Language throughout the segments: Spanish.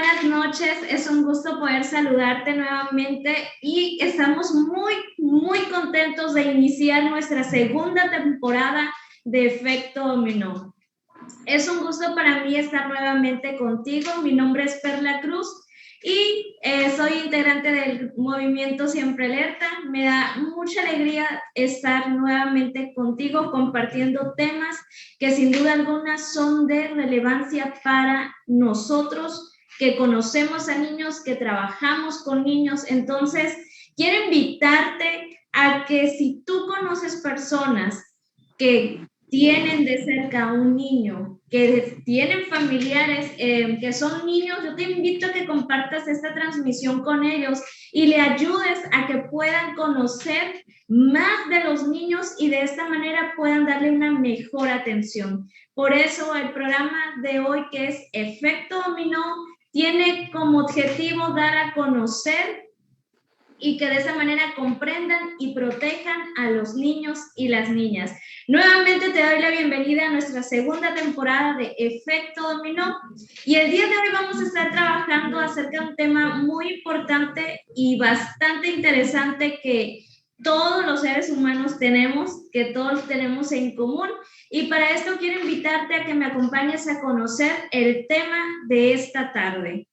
buenas noches. Es un gusto poder saludarte nuevamente y estamos muy contentos de iniciar nuestra segunda temporada de Efecto Dominó. Es un gusto para mí estar nuevamente contigo. Mi nombre es Perla Cruz y soy integrante del movimiento Siempre Alerta. Me da mucha alegría estar nuevamente contigo compartiendo temas que sin duda alguna son de relevancia para nosotros, que conocemos a niños, que trabajamos con niños. Entonces, quiero invitarte a que si tú conoces personas que tienen de cerca a un niño, que tienen familiares que son niños, yo te invito a que compartas esta transmisión con ellos y le ayudes a que puedan conocer más de los niños y de esta manera puedan darle una mejor atención. Por eso el programa de hoy, que es Efecto Dominó, tiene como objetivo dar a conocer y que de esa manera comprendan y protejan a los niños y las niñas. Nuevamente te doy la bienvenida a nuestra segunda temporada de Efecto Dominó y el día de hoy vamos a estar trabajando acerca de un tema muy importante y bastante interesante que todos los seres humanos tenemos, que todos tenemos en común, y para esto quiero invitarte a que me acompañes a conocer el tema de esta tarde.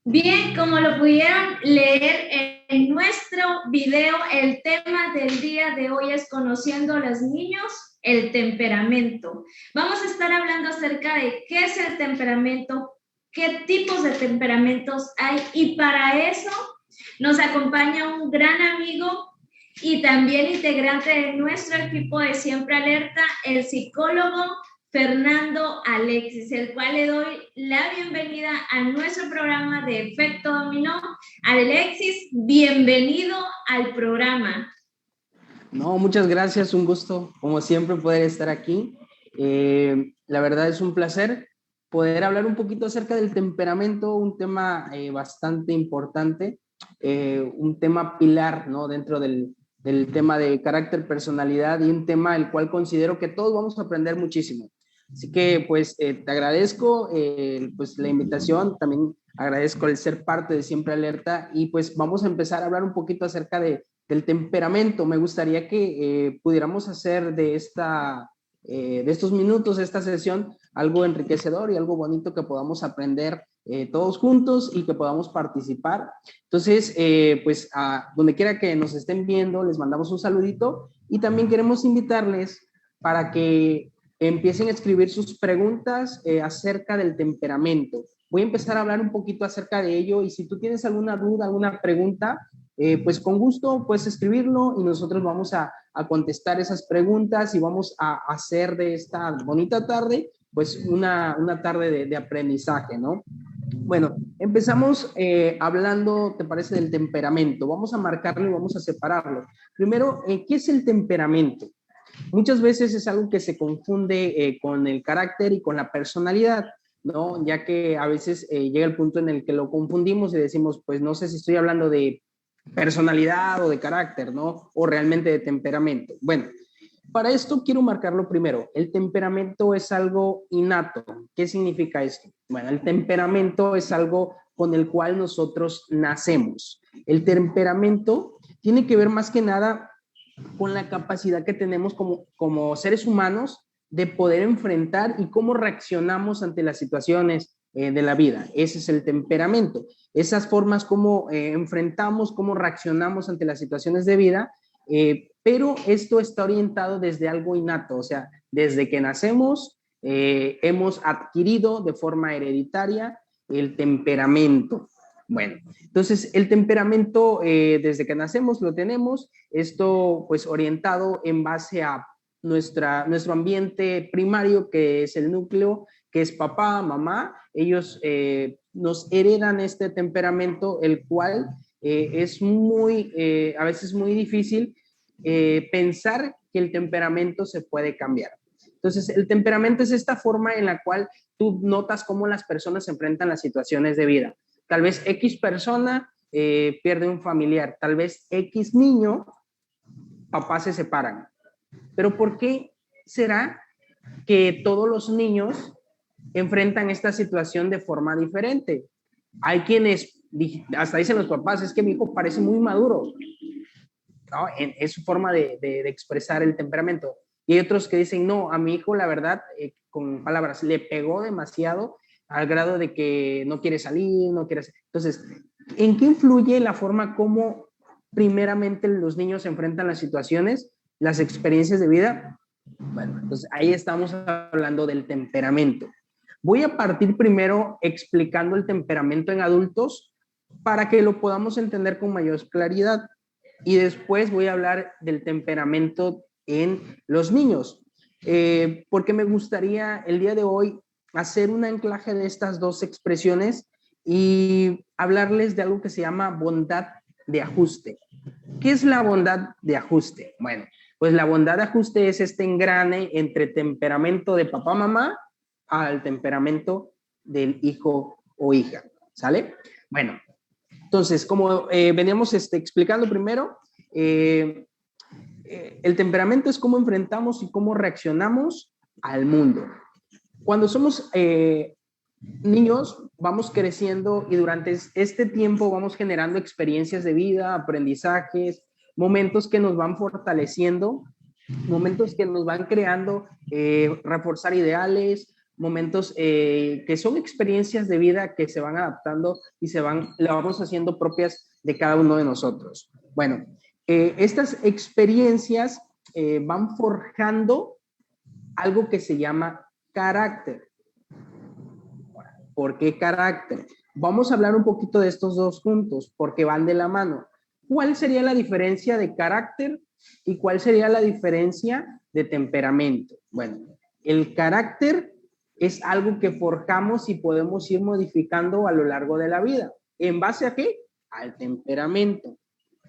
Bien, como lo pudieron leer en nuestro video, el tema del día de hoy es conociendo a los niños, el temperamento. Vamos a estar hablando acerca de qué es el temperamento, qué tipos de temperamentos hay, y para eso nos acompaña un gran amigo y también integrante de nuestro equipo de Siempre Alerta, el psicólogo Fernando Alexis, el cual le doy la bienvenida a nuestro programa de Efecto Dominó. Alexis, bienvenido al programa. No, muchas gracias, un gusto, como siempre, poder estar aquí. La verdad es un placer poder hablar un poquito acerca del temperamento, un tema bastante importante, un tema pilar, ¿no?, dentro del tema de carácter, personalidad, y un tema el cual considero que todos vamos a aprender muchísimo. Así que pues te agradezco pues la invitación, también agradezco el ser parte de Siempre Alerta, y pues vamos a empezar a hablar un poquito acerca del temperamento. Me gustaría que pudiéramos hacer de estos minutos, esta sesión, algo enriquecedor y algo bonito que podamos aprender todos juntos y que podamos participar. Entonces, pues a donde quiera que nos estén viendo, les mandamos un saludito, y también queremos invitarles para que empiecen a escribir sus preguntas acerca del temperamento. Voy a empezar a hablar un poquito acerca de ello, y si tú tienes alguna duda, alguna pregunta, pues con gusto puedes escribirlo y nosotros vamos a contestar esas preguntas, y vamos a hacer de esta bonita tarde pues una tarde de aprendizaje, ¿no? Bueno, empezamos hablando, ¿te parece?, del temperamento. Vamos a marcarlo y vamos a separarlo. Primero, ¿qué es el temperamento? Muchas veces es algo que se confunde con el carácter y con la personalidad, ¿no? Ya que a veces llega el punto en el que lo confundimos y decimos, pues no sé si estoy hablando de personalidad o de carácter, ¿no? O realmente de temperamento. Bueno, para esto quiero marcarlo primero. El temperamento es algo innato. ¿Qué significa esto? Bueno, el temperamento es algo con el cual nosotros nacemos. El temperamento tiene que ver más que nada con la capacidad que tenemos como seres humanos de poder enfrentar y cómo reaccionamos ante las situaciones de la vida. Ese es el temperamento. Esas formas como enfrentamos, cómo reaccionamos ante las situaciones de vida, pero esto está orientado desde algo innato, o sea, desde que nacemos hemos adquirido de forma hereditaria el temperamento. Bueno, entonces el temperamento desde que nacemos lo tenemos, esto pues orientado en base a nuestro ambiente primario, que es el núcleo, que es papá, mamá. Ellos nos heredan este temperamento, el cual es a veces muy difícil pensar que el temperamento se puede cambiar. Entonces, el temperamento es esta forma en la cual tú notas cómo las personas se enfrentan las situaciones de vida. Tal vez X persona pierde un familiar, tal vez X niño, papás se separan. Pero ¿por qué será que todos los niños enfrentan esta situación de forma diferente? Hay quienes, hasta dicen los papás, es que mi hijo parece muy maduro, ¿no? Es su forma de expresar el temperamento. Y hay otros que dicen, no, a mi hijo la verdad, con palabras, le pegó demasiado al grado de que no quiere salir, no quiere... Entonces, ¿en qué influye la forma como primeramente los niños se enfrentan las situaciones, las experiencias de vida? Bueno, entonces ahí estamos hablando del temperamento. Voy a partir primero explicando el temperamento en adultos para que lo podamos entender con mayor claridad. Y después voy a hablar del temperamento en los niños, porque me gustaría el día de hoy hacer un anclaje de estas dos expresiones y hablarles de algo que se llama bondad de ajuste. ¿Qué es la bondad de ajuste? Bueno, pues la bondad de ajuste es este engrane entre temperamento de papá, mamá, al temperamento del hijo o hija, ¿sale? Bueno, entonces, como veníamos explicando primero, el temperamento es cómo enfrentamos y cómo reaccionamos al mundo. Cuando somos niños, vamos creciendo y durante este tiempo vamos generando experiencias de vida, aprendizajes, momentos que nos van fortaleciendo, momentos que nos van creando, reforzar ideales, momentos que son experiencias de vida que se van adaptando y la vamos haciendo propias de cada uno de nosotros. Bueno, estas experiencias van forjando algo que se llama carácter. ¿Por qué carácter? Vamos a hablar un poquito de estos dos juntos porque van de la mano. ¿Cuál sería la diferencia de carácter y cuál sería la diferencia de temperamento? Bueno, el carácter es algo que forjamos y podemos ir modificando a lo largo de la vida. ¿En base a qué? Al temperamento.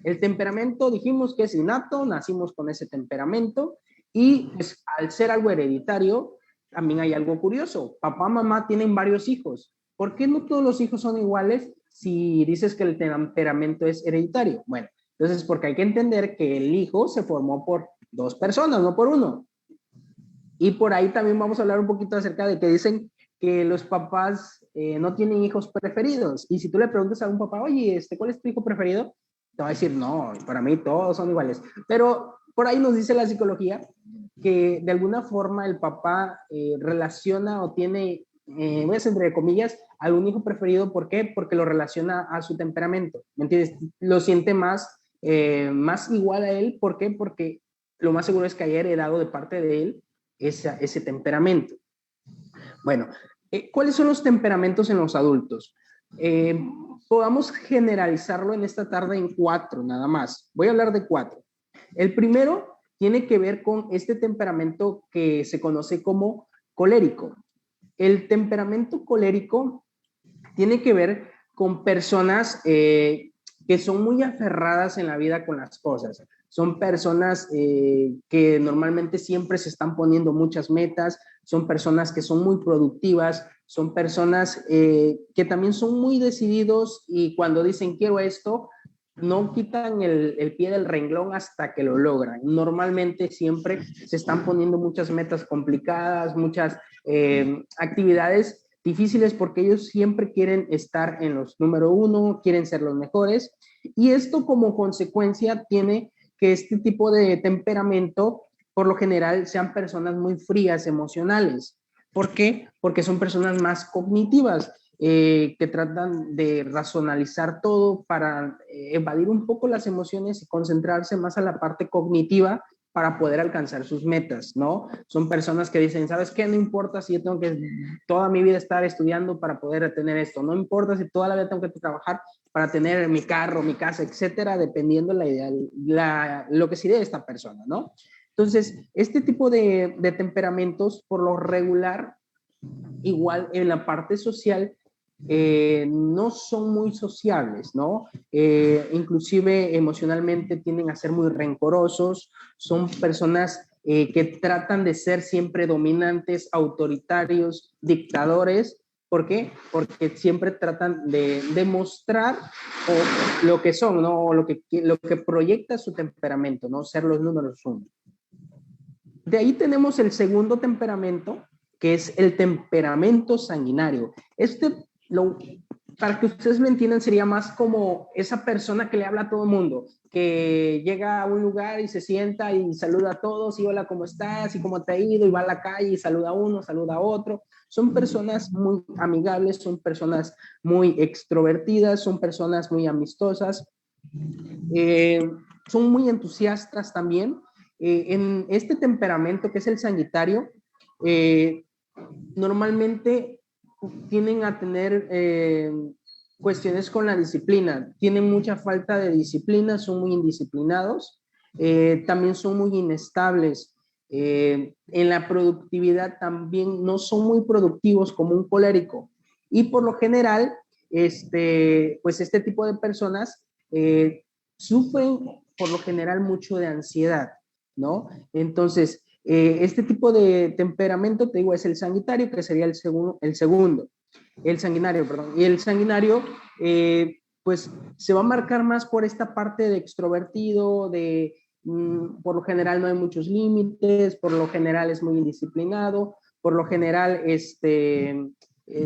El temperamento dijimos que es innato, nacimos con ese temperamento y pues, al ser algo hereditario, también hay algo curioso. Papá, mamá tienen varios hijos. ¿Por qué no todos los hijos son iguales si dices que el temperamento es hereditario? Bueno, entonces porque hay que entender que el hijo se formó por dos personas, no por uno. Y por ahí también vamos a hablar un poquito acerca de que dicen que los papás no tienen hijos preferidos. Y si tú le preguntas a un papá, oye, ¿cuál es tu hijo preferido? Te va a decir, no, para mí todos son iguales. Pero por ahí nos dice la psicología que de alguna forma el papá relaciona o tiene, voy a decir entre comillas, algún hijo preferido. ¿Por qué? Porque lo relaciona a su temperamento. ¿Me entiendes? Lo siente más igual a él. ¿Por qué? Porque lo más seguro es que haya heredado de parte de él ese temperamento. Bueno, ¿cuáles son los temperamentos en los adultos? Podamos generalizarlo en esta tarde en 4 nada más. Voy a hablar de 4. El primero tiene que ver con este temperamento que se conoce como colérico. El temperamento colérico tiene que ver con personas que son muy aferradas en la vida con las cosas. Son personas que normalmente siempre se están poniendo muchas metas, son personas que son muy productivas, son personas que también son muy decididos y cuando dicen quiero esto, no quitan el pie del renglón hasta que lo logran. Normalmente siempre se están poniendo muchas metas complicadas, muchas actividades difíciles porque ellos siempre quieren estar en los número uno, quieren ser los mejores y esto como consecuencia tiene que este tipo de temperamento por lo general sean personas muy frías emocionales. ¿Por qué? Porque son personas más cognitivas. Que tratan de racionalizar todo para evadir un poco las emociones y concentrarse más a la parte cognitiva para poder alcanzar sus metas, ¿no? Son personas que dicen, ¿sabes qué? No importa si yo tengo que toda mi vida estar estudiando para poder tener esto, no importa si toda la vida tengo que trabajar para tener mi carro, mi casa, etcétera, dependiendo la idea, lo que sería esta persona, ¿no? Entonces, este tipo de temperamentos, por lo regular, igual en la parte social, no son muy sociables, ¿no? Inclusive emocionalmente tienden a ser muy rencorosos, son personas que tratan de ser siempre dominantes, autoritarios, dictadores. ¿Por qué? Porque siempre tratan de demostrar lo que son, ¿no? O lo que proyecta su temperamento, ¿no? Ser los números uno. De ahí tenemos el segundo temperamento, que es el temperamento sanguinario. Para que ustedes lo entiendan, sería más como esa persona que le habla a todo el mundo, que llega a un lugar y se sienta y saluda a todos y hola, ¿cómo estás? ¿Y cómo te ha ido? Y va a la calle y saluda a uno, saluda a otro. Son personas muy amigables, son personas muy extrovertidas, son personas muy amistosas, son muy entusiastas también. En este temperamento que es el Sagitario, normalmente tienden a tener cuestiones con la disciplina, tienen mucha falta de disciplina, son muy indisciplinados, también son muy inestables, en la productividad también no son muy productivos como un colérico y por lo general pues este tipo de personas sufren por lo general mucho de ansiedad, ¿no? Entonces, este tipo de temperamento, te digo, es el sanguinario, que sería el segundo, el sanguinario, perdón. Y el sanguinario, pues se va a marcar más por esta parte de extrovertido, por lo general no hay muchos límites, por lo general es muy indisciplinado, por lo general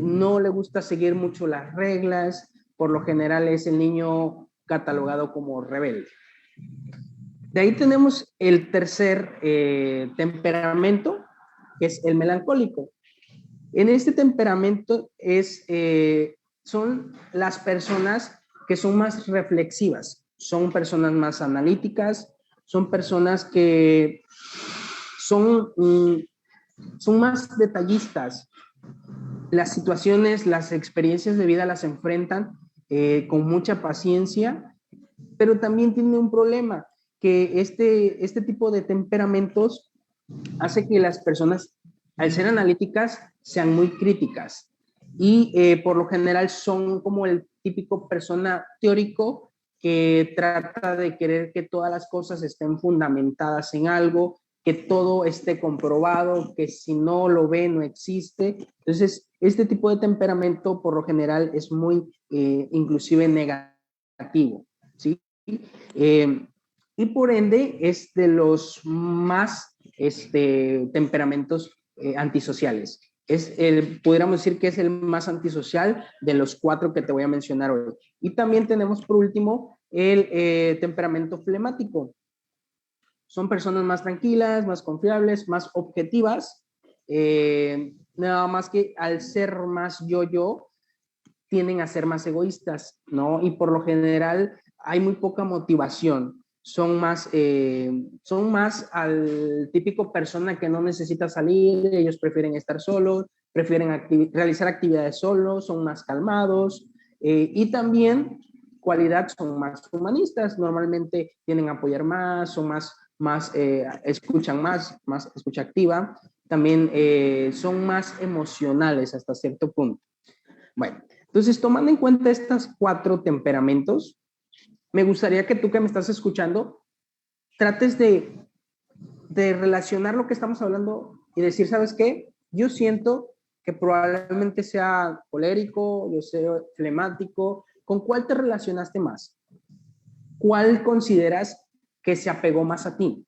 no le gusta seguir mucho las reglas, por lo general es el niño catalogado como rebelde. De ahí tenemos el tercer temperamento, que es el melancólico. En este temperamento son las personas que son más reflexivas, son personas más analíticas, son personas que son más detallistas. Las situaciones, las experiencias de vida las enfrentan con mucha paciencia, pero también tiene un problema, que este tipo de temperamentos hace que las personas, al ser analíticas, sean muy críticas y por lo general son como el típico persona teórico que trata de querer que todas las cosas estén fundamentadas en algo, que todo esté comprobado, que si no lo ve no existe. Entonces, este tipo de temperamento por lo general es muy inclusive negativo, ¿sí? Y por ende es de los más temperamentos antisociales. Pudiéramos decir que es el más antisocial de los 4 que te voy a mencionar hoy. Y también tenemos por último el temperamento flemático. Son personas más tranquilas, más confiables, más objetivas, nada más que al ser más yo, tienden a ser más egoístas, ¿no? Y por lo general hay muy poca motivación. Son más al típico persona que no necesita salir, ellos prefieren estar solos, prefieren realizar actividades solos, son más calmados y también cualidad son más humanistas, normalmente tienden a apoyar más, son escuchan más escucha activa, también son más emocionales hasta cierto punto. Bueno, entonces, tomando en cuenta estos 4 temperamentos, me gustaría que tú que me estás escuchando, trates de relacionar lo que estamos hablando y decir, ¿sabes qué? Yo siento que probablemente sea colérico, yo sea flemático. ¿Con cuál te relacionaste más? ¿cuál consideras que se apegó más a ti?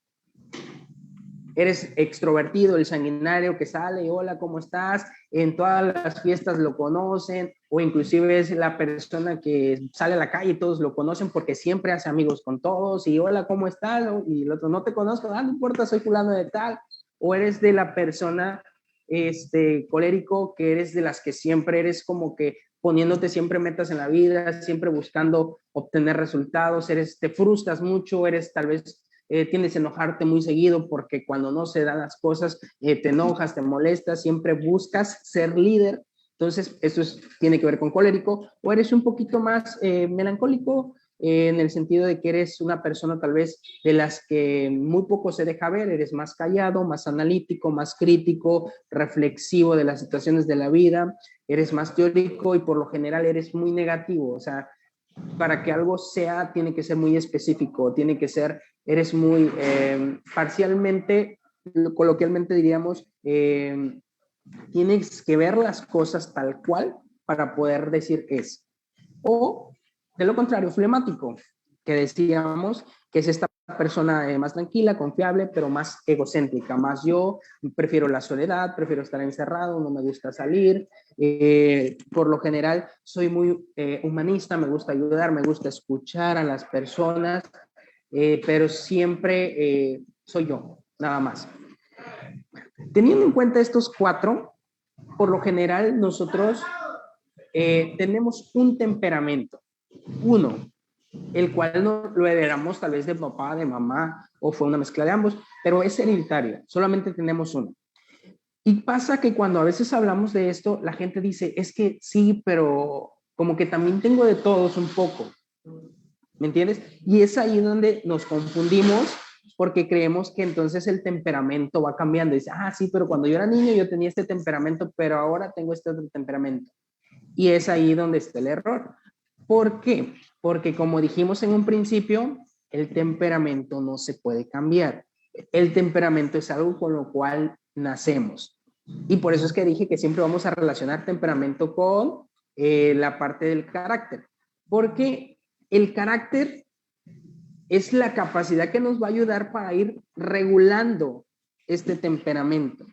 ¿Eres extrovertido, el sanguinario que sale, hola, ¿cómo estás? En todas las fiestas lo conocen, o inclusive es la persona que sale a la calle y todos lo conocen porque siempre hace amigos con todos, y hola, ¿cómo estás? Y el otro, no te conozco, no importa, soy fulano de tal. O eres de la persona colérico, que eres de las que siempre eres como que poniéndote siempre metas en la vida, siempre buscando obtener resultados, te frustras mucho, eres tal vez tiendes a enojarte muy seguido porque cuando no se dan las cosas te enojas, te molestas, siempre buscas ser líder. Entonces, tiene que ver con colérico. O eres un poquito más melancólico, en el sentido de que eres una persona tal vez de las que muy poco se deja ver, eres más callado, más analítico, más crítico, reflexivo de las situaciones de la vida, eres más teórico y por lo general eres muy negativo. O sea, para que algo sea, tiene que ser muy específico, tiene que ser, eres muy parcialmente, coloquialmente diríamos, tienes que ver las cosas tal cual para poder decir es. O, de lo contrario, flemático, que decíamos que es esta persona más tranquila, confiable, pero más egocéntrica, más yo, prefiero la soledad, prefiero estar encerrado, no me gusta salir, por lo general soy muy humanista, me gusta ayudar, me gusta escuchar a las personas, pero siempre soy yo, nada más. Teniendo en cuenta estos 4, por lo general nosotros tenemos un temperamento, uno, el cual no lo heredamos tal vez de papá, de mamá, o fue una mezcla de ambos, pero es hereditario, solamente tenemos uno. Y pasa que cuando a veces hablamos de esto, la gente dice, es que sí, pero como que también tengo de todos un poco, ¿me entiendes? Y es ahí donde nos confundimos porque creemos que entonces el temperamento va cambiando. Dice, sí, pero cuando yo era niño yo tenía este temperamento, pero ahora tengo este otro temperamento. Y es ahí donde está el error. ¿Por qué? Porque como dijimos en un principio, el temperamento no se puede cambiar. El temperamento es algo con lo cual nacemos. Y por eso es que dije que siempre vamos a relacionar temperamento con la parte del carácter. Porque el carácter es la capacidad que nos va a ayudar para ir regulando este temperamento.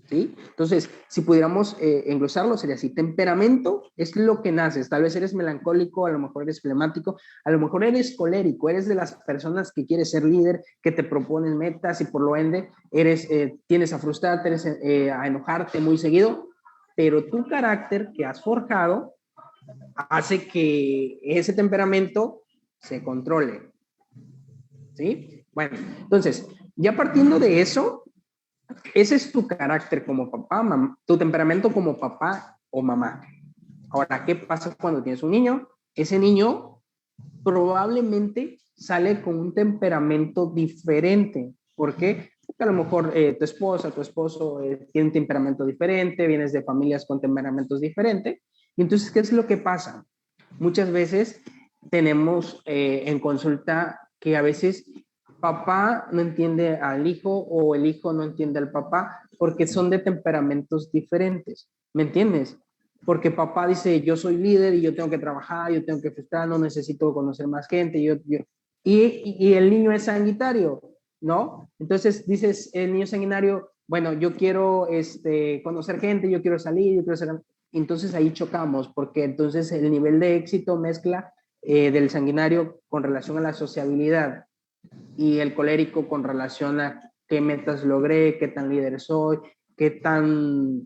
¿Sí? Entonces, si pudiéramos englosarlo, sería así: temperamento es lo que naces. Tal vez eres melancólico, a lo mejor eres flemático, a lo mejor eres colérico, eres de las personas que quieres ser líder, que te proponen metas y por lo ende tienes a frustrarte, a enojarte muy seguido, pero tu carácter que has forjado hace que ese temperamento se controle. ¿Sí? Bueno, entonces, ya partiendo de eso, ese es tu carácter como papá, mamá, tu temperamento como papá o mamá. Ahora, ¿qué pasa cuando tienes un niño? Ese niño probablemente sale con un temperamento diferente. ¿Por qué? Porque a lo mejor tu esposa, tu esposo tiene un temperamento diferente, vienes de familias con temperamentos diferentes. Y entonces, ¿qué es lo que pasa? Muchas veces tenemos en consulta que a veces papá no entiende al hijo o el hijo no entiende al papá porque son de temperamentos diferentes, ¿me entiendes? Porque papá dice, yo soy líder y yo tengo que trabajar, yo tengo que frustrar, no necesito conocer más gente, y el niño es sanguinario, ¿no? Entonces dices, el niño sanguinario, bueno, yo quiero conocer gente, yo quiero salir, yo quiero ser... Entonces ahí chocamos, porque entonces el nivel de éxito mezcla del sanguinario con relación a la sociabilidad y el colérico con relación a qué metas logré, qué tan líder soy, qué tan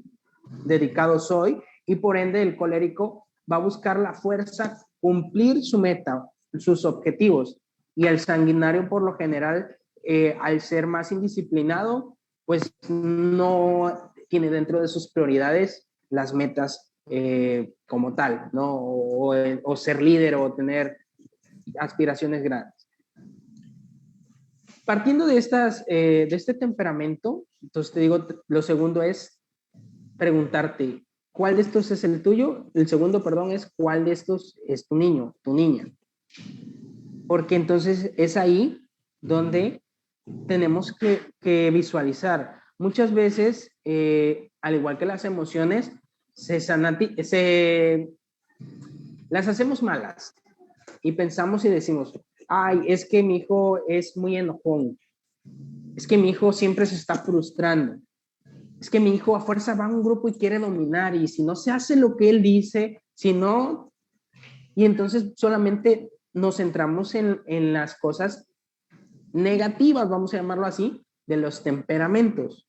dedicado soy, y por ende el colérico va a buscar la fuerza, cumplir su meta, sus objetivos, y el sanguinario por lo general, al ser más indisciplinado, pues no tiene dentro de sus prioridades las metas como tal, ¿no? O ser líder o tener aspiraciones grandes. Partiendo de este temperamento, entonces te digo, lo segundo es preguntarte, ¿cuál de estos es el tuyo? El segundo, perdón, es ¿cuál de estos es tu niño, tu niña? Porque entonces es ahí donde tenemos que visualizar. Muchas veces, al igual que las emociones, las hacemos malas. y pensamos y decimos, ay, es que mi hijo es muy enojón, es que mi hijo siempre se está frustrando, es que mi hijo a fuerza va a un grupo y quiere dominar, y si no se hace lo que él dice, si no, y entonces solamente nos centramos en las cosas negativas, vamos a llamarlo así, de los temperamentos.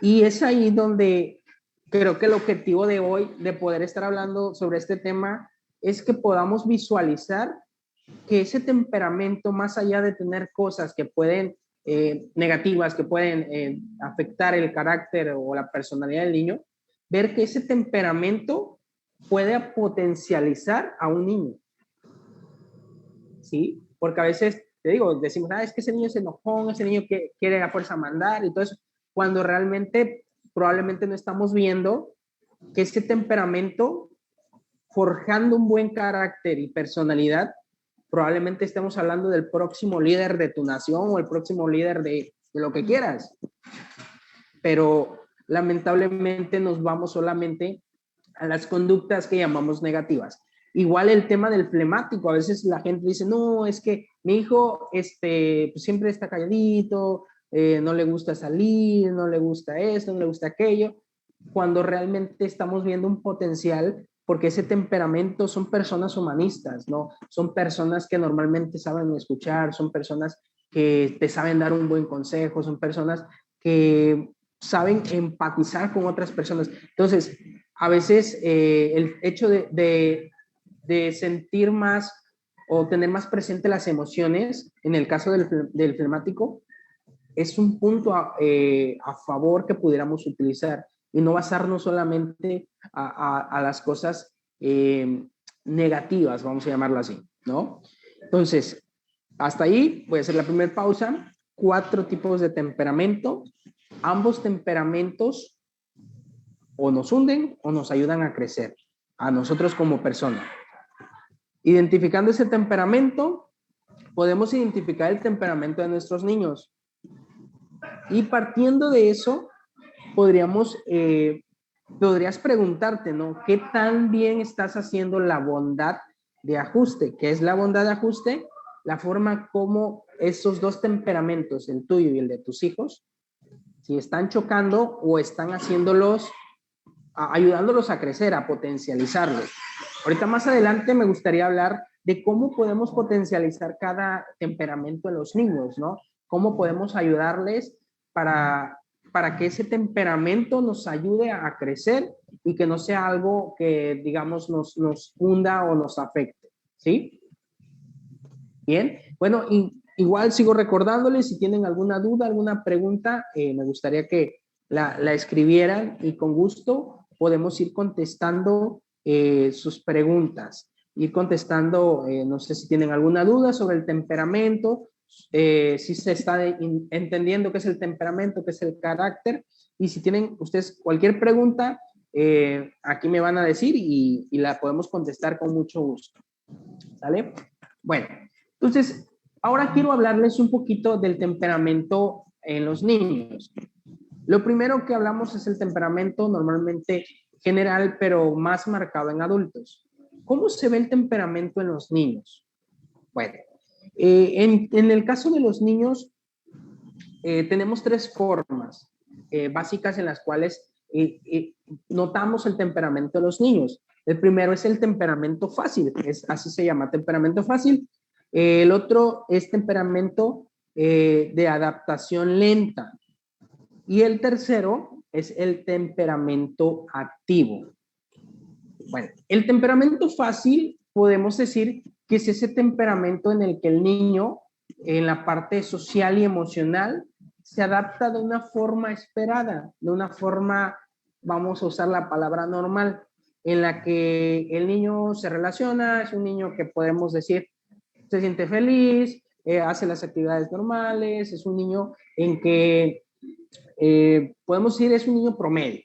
Y es ahí donde creo que el objetivo de hoy, de poder estar hablando sobre este tema, es que podamos visualizar que ese temperamento, más allá de tener cosas que pueden, negativas, que pueden afectar el carácter o la personalidad del niño, ver que ese temperamento puede potencializar a un niño, ¿sí? Porque a veces, te digo, decimos, es que ese niño es enojón, ese niño que quiere a fuerza mandar y todo eso, cuando realmente probablemente no estamos viendo que ese temperamento, forjando un buen carácter y personalidad, probablemente estemos hablando del próximo líder de tu nación o el próximo líder de lo que quieras. Pero lamentablemente nos vamos solamente a las conductas que llamamos negativas. Igual el tema del flemático, a veces la gente dice, no, es que mi hijo pues siempre está calladito, no le gusta salir, no le gusta esto, no le gusta aquello, cuando realmente estamos viendo un potencial, porque ese temperamento son personas humanistas, ¿no? Son personas que normalmente saben escuchar, son personas que te saben dar un buen consejo, son personas que saben empatizar con otras personas. Entonces, a veces el hecho de sentir más o tener más presente las emociones, en el caso del flemático, es un punto a favor que pudiéramos utilizar y no basarnos solamente a las cosas negativas, vamos a llamarlo así, ¿no? Entonces, hasta ahí puede ser la primera pausa. 4 tipos de temperamento. Ambos temperamentos o nos hunden o nos ayudan a crecer, a nosotros como persona. Identificando ese temperamento, podemos identificar el temperamento de nuestros niños. Y partiendo de eso, podrías preguntarte, ¿no? ¿Qué tan bien estás haciendo la bondad de ajuste? ¿Qué es la bondad de ajuste? La forma como esos 2 temperamentos, el tuyo y el de tus hijos, si están chocando o están ayudándolos a crecer, a potencializarlos. Ahorita más adelante me gustaría hablar de cómo podemos potencializar cada temperamento en los niños, ¿no? Cómo podemos ayudarles para que ese temperamento nos ayude a crecer y que no sea algo que, digamos, nos hunda o nos afecte, ¿sí? Bien, bueno, igual sigo recordándoles, si tienen alguna duda, alguna pregunta, me gustaría que la escribieran y con gusto podemos ir contestando sus preguntas, ir contestando, no sé si tienen alguna duda sobre el temperamento, si se está entendiendo qué es el temperamento, qué es el carácter, y si tienen ustedes cualquier pregunta, aquí me van a decir y la podemos contestar con mucho gusto. ¿Sale? Bueno, entonces, ahora quiero hablarles un poquito del temperamento en los niños. Lo primero que hablamos es el temperamento normalmente general, pero más marcado en adultos. ¿Cómo se ve el temperamento en los niños? Bueno, en el caso de los niños, tenemos 3 formas básicas en las cuales notamos el temperamento de los niños. El primero es el temperamento fácil, así se llama, temperamento fácil. El otro es temperamento de adaptación lenta. Y el tercero es el temperamento activo. Bueno, el temperamento fácil podemos decir que es ese temperamento en el que el niño, en la parte social y emocional, se adapta de una forma esperada, de una forma, vamos a usar la palabra normal, en la que el niño se relaciona, es un niño que podemos decir se siente feliz, hace las actividades normales, es un niño en que podemos decir es un niño promedio.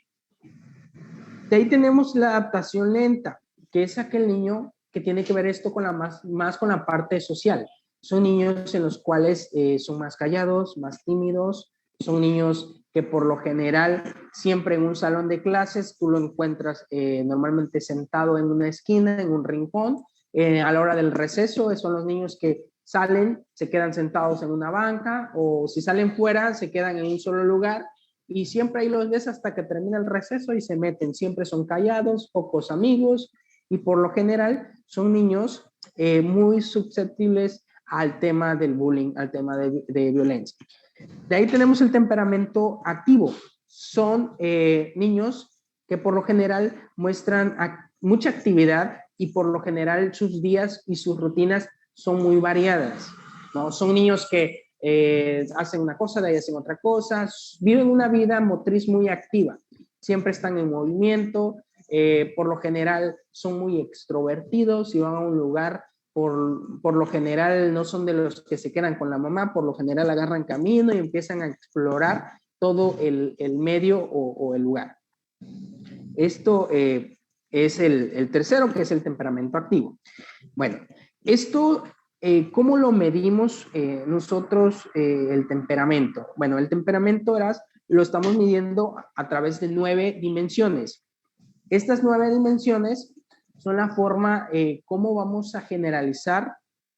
De ahí tenemos la adaptación lenta, que es aquel niño que tiene que ver esto con más con la parte social. Son niños en los cuales son más callados, más tímidos, son niños que por lo general siempre en un salón de clases tú lo encuentras normalmente sentado en una esquina, en un rincón, A la hora del receso, son los niños que salen, se quedan sentados en una banca, o si salen fuera, se quedan en un solo lugar, y siempre ahí los ves hasta que termina el receso y se meten. Siempre son callados, pocos amigos, y por lo general son niños muy susceptibles al tema del bullying, al tema de violencia. De ahí tenemos el temperamento activo. Son niños que por lo general muestran mucha actividad, y por lo general sus días y sus rutinas son muy variadas, ¿no? Son niños que hacen una cosa, de ahí hacen otra cosa, viven una vida motriz muy activa, siempre están en movimiento, por lo general son muy extrovertidos. Si van a un lugar, por lo general no son de los que se quedan con la mamá, por lo general agarran camino y empiezan a explorar todo el medio o el lugar. Esto es el tercero, que es el temperamento activo. Bueno, esto, ¿cómo lo medimos nosotros el temperamento? Bueno, el temperamento lo estamos midiendo a través de 9 dimensiones. Estas 9 dimensiones son la forma, cómo vamos a generalizar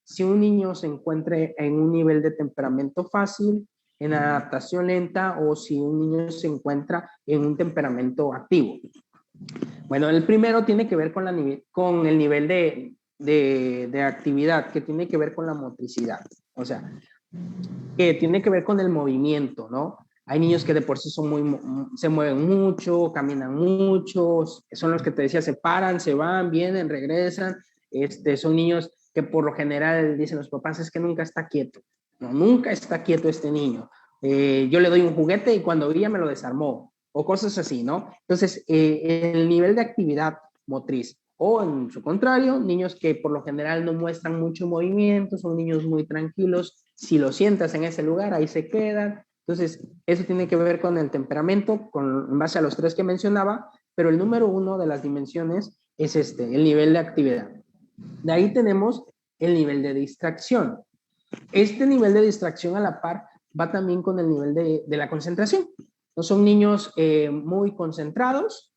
si un niño se encuentre en un nivel de temperamento fácil, en adaptación lenta, o si un niño se encuentra en un temperamento activo. Bueno, el primero tiene que ver con el nivel de actividad, que tiene que ver con la motricidad, o sea, que tiene que ver con el movimiento, ¿no? Hay niños que de por sí se mueven mucho, caminan mucho, son los que te decía, se paran, se van, vienen, regresan. Son niños que por lo general dicen los papás, es que nunca está quieto. No, nunca está quieto este niño. Yo le doy un juguete y cuando veía me lo desarmó, o cosas así, ¿no? Entonces, el nivel de actividad motriz, o en su contrario, niños que por lo general no muestran mucho movimiento, son niños muy tranquilos. Si lo sientas en ese lugar, ahí se quedan. Entonces, eso tiene que ver con el temperamento, en base a los 3 que mencionaba, pero el número 1 de las dimensiones es el nivel de actividad. De ahí tenemos el nivel de distracción. Este nivel de distracción a la par va también con el nivel de la concentración. ¿No? Son niños muy concentrados,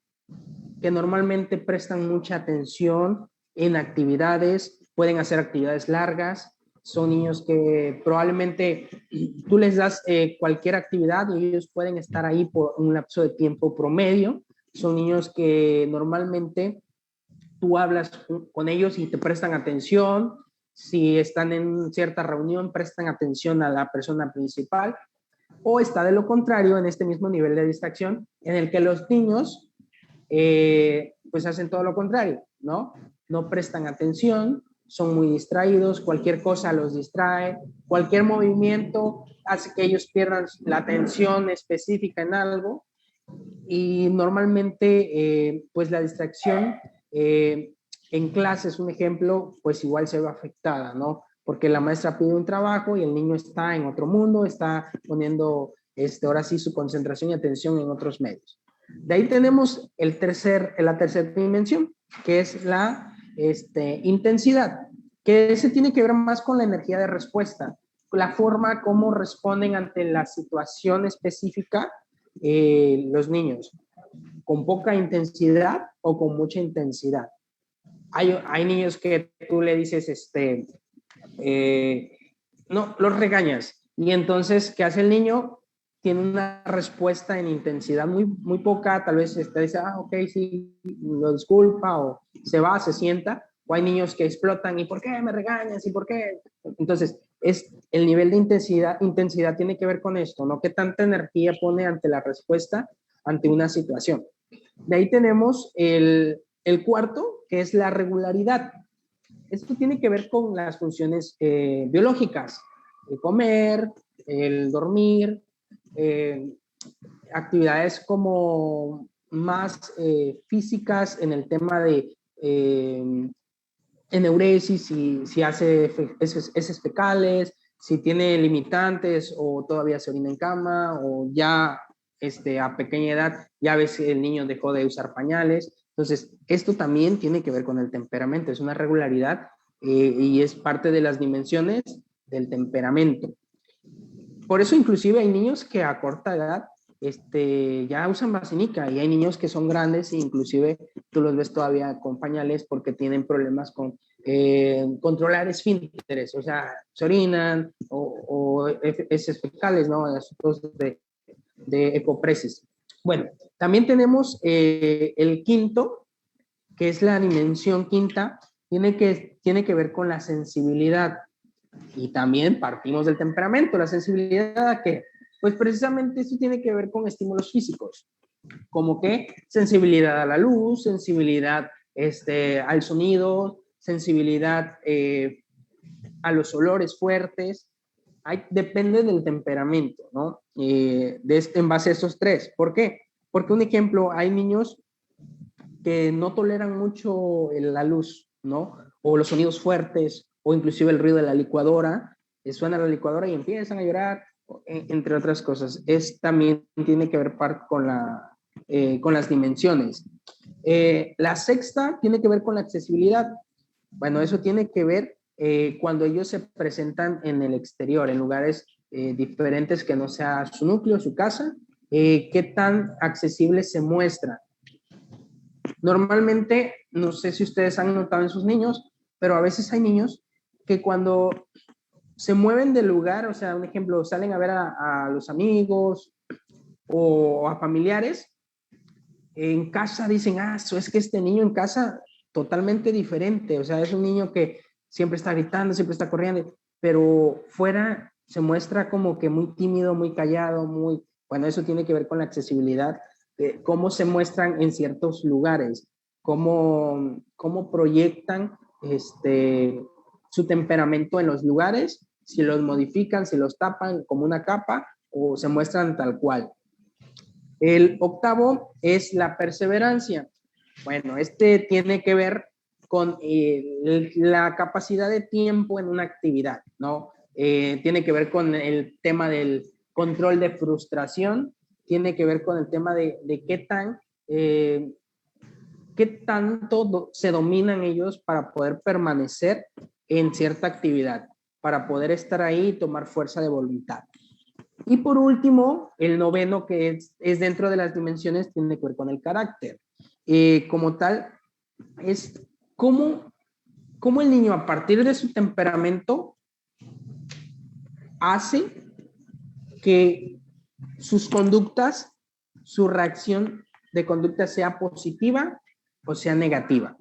que normalmente prestan mucha atención en actividades, pueden hacer actividades largas. Son niños que probablemente tú les das cualquier actividad y ellos pueden estar ahí por un lapso de tiempo promedio. Son niños que normalmente tú hablas con ellos y te prestan atención. Si están en cierta reunión, prestan atención a la persona principal. O está de lo contrario, en este mismo nivel de distracción, en el que los niños pues hacen todo lo contrario, ¿no? No prestan atención, son muy distraídos, cualquier cosa los distrae, cualquier movimiento hace que ellos pierdan la atención específica en algo, y normalmente pues la distracción en clase es un ejemplo, pues igual se ve afectada, ¿no? Porque la maestra pide un trabajo y el niño está en otro mundo, está poniendo ahora sí su concentración y atención en otros medios. De ahí tenemos la tercera dimensión, que es la intensidad, que se tiene que ver más con la energía de respuesta, la forma como responden ante la situación específica los niños, con poca intensidad o con mucha intensidad. Hay niños que tú le dices, no, los regañas, y entonces, ¿qué hace el niño? Tiene una respuesta en intensidad muy, muy poca, tal vez dice, ok, sí, lo disculpa, o se va, se sienta. O hay niños que explotan, ¿y por qué me regañas? ¿Y por qué? Entonces, el nivel de intensidad tiene que ver con esto, ¿no? ¿Qué tanta energía pone ante la respuesta, ante una situación? De ahí tenemos el cuarto, que es la regularidad. Esto tiene que ver con las funciones biológicas, el comer, el dormir, actividades como más físicas en el tema de enuresis, si hace heces fecales, si tiene limitantes o todavía se orina en cama, o ya a pequeña edad ya ves que el niño dejó de usar pañales. Entonces, esto también tiene que ver con el temperamento, es una regularidad y es parte de las dimensiones del temperamento. Por eso inclusive hay niños que a corta edad ya usan vacinica, y hay niños que son grandes e inclusive tú los ves todavía con pañales porque tienen problemas con controlar esfínteres, o sea, se orinan o heces fecales, ¿no? Asuntos de ecopresis. Bueno, también tenemos el quinto, que es la dimensión quinta, tiene que ver con la sensibilidad. Y también partimos del temperamento, la sensibilidad a qué? Pues precisamente esto tiene que ver con estímulos físicos, como que sensibilidad a la luz, sensibilidad al sonido, sensibilidad a los olores fuertes. Depende del temperamento, ¿no? En base a estos tres. ¿Por qué? Porque un ejemplo, hay niños que no toleran mucho la luz, ¿no? O los sonidos fuertes, o inclusive el ruido de la licuadora. Suena la licuadora y empiezan a llorar, entre otras cosas. También tiene que ver con las dimensiones. La sexta tiene que ver con la accesibilidad. Bueno, eso tiene que ver cuando ellos se presentan en el exterior, en lugares diferentes que no sea su núcleo, su casa, qué tan accesible se muestra. Normalmente, no sé si ustedes han notado en sus niños, pero a veces hay niños que cuando se mueven del lugar, o sea, un ejemplo, salen a ver a los amigos o a familiares, en casa dicen, es que este niño en casa totalmente diferente, o sea, es un niño que siempre está gritando, siempre está corriendo, pero fuera se muestra como que muy tímido, muy callado, bueno, eso tiene que ver con la accesibilidad, cómo se muestran en ciertos lugares, cómo proyectan su temperamento en los lugares, si los modifican, si los tapan como una capa o se muestran tal cual. El octavo es la perseverancia. Bueno, tiene que ver con la capacidad de tiempo en una actividad, ¿no? Tiene que ver con el tema del control de frustración, tiene que ver con el tema de qué tanto se dominan ellos para poder permanecer en cierta actividad, para poder estar ahí y tomar fuerza de voluntad. Y por último, el noveno, que es dentro de las dimensiones, tiene que ver con el carácter. Como tal, es cómo el niño, a partir de su temperamento, hace que sus conductas, su reacción de conducta sea positiva o sea negativa.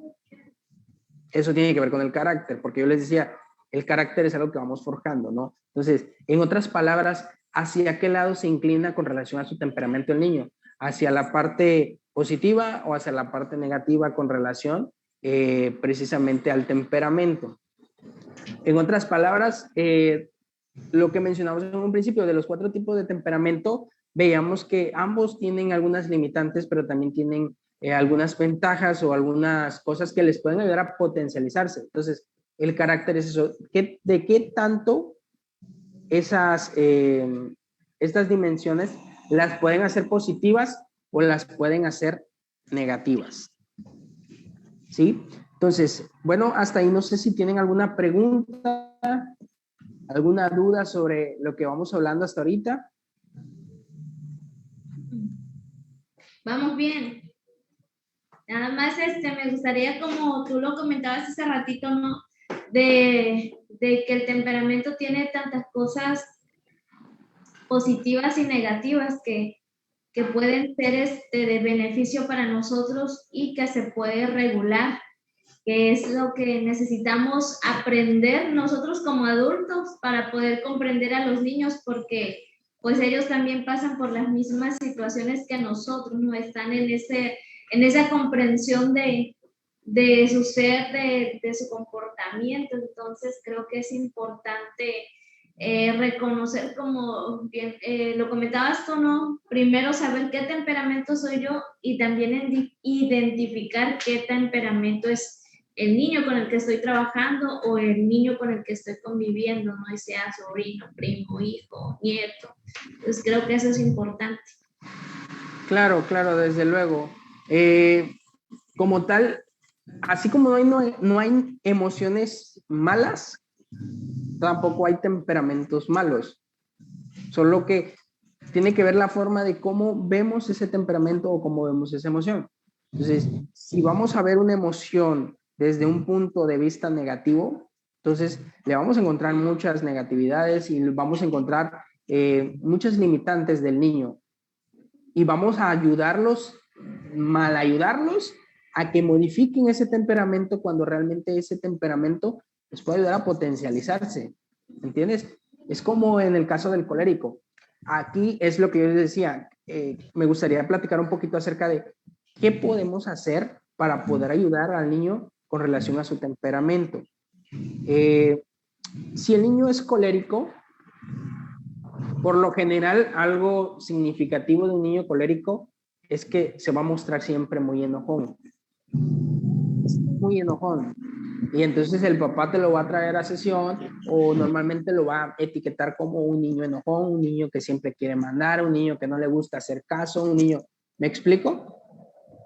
Eso tiene que ver con el carácter, porque yo les decía, el carácter es algo que vamos forjando, ¿no? Entonces, en otras palabras, ¿hacia qué lado se inclina con relación a su temperamento el niño? ¿Hacia la parte positiva o hacia la parte negativa con relación precisamente al temperamento? En otras palabras, lo que mencionamos en un principio de los 4 tipos de temperamento, veíamos que ambos tienen algunas limitantes, pero también tienen algunas ventajas o algunas cosas que les pueden ayudar a potencializarse. Entonces, el carácter es eso. ¿De qué tanto estas dimensiones las pueden hacer positivas o las pueden hacer negativas? ¿Sí? Entonces, bueno, hasta ahí no sé si tienen alguna pregunta, alguna duda sobre lo que vamos hablando hasta ahorita. Vamos bien. Nada más me gustaría, como tú lo comentabas hace ratito, ¿no? De que el temperamento tiene tantas cosas positivas y negativas que pueden ser de beneficio para nosotros y que se puede regular, que es lo que necesitamos aprender nosotros como adultos para poder comprender a los niños, porque pues ellos también pasan por las mismas situaciones que nosotros, no están en esa comprensión de su ser, de su comportamiento. Entonces creo que es importante reconocer, como bien lo comentabas tú, ¿no? Primero saber qué temperamento soy yo y también identificar qué temperamento es el niño con el que estoy trabajando o el niño con el que estoy conviviendo, ¿no? Y sea sobrino, primo, hijo, nieto. Entonces creo que eso es importante. Claro, desde luego. Como tal, así como no hay emociones malas, tampoco hay temperamentos malos. Solo que tiene que ver la forma de cómo vemos ese temperamento o cómo vemos esa emoción. Entonces, si vamos a ver una emoción desde un punto de vista negativo, entonces le vamos a encontrar muchas negatividades y vamos a encontrar muchas limitantes del niño. Y vamos a ayudarlos, mal ayudarlos, a que modifiquen ese temperamento cuando realmente ese temperamento les puede ayudar a potencializarse. ¿Entiendes? Es como en el caso del colérico. Aquí es lo que yo les decía. Me gustaría platicar un poquito acerca de qué podemos hacer para poder ayudar al niño con relación a su temperamento. Si el niño es colérico, por lo general, algo significativo de un niño colérico es que se va a mostrar siempre muy enojón. Muy enojón. Y entonces el papá te lo va a traer a sesión o normalmente lo va a etiquetar como un niño enojón, un niño que siempre quiere mandar, un niño que no le gusta hacer caso, un niño... ¿Me explico?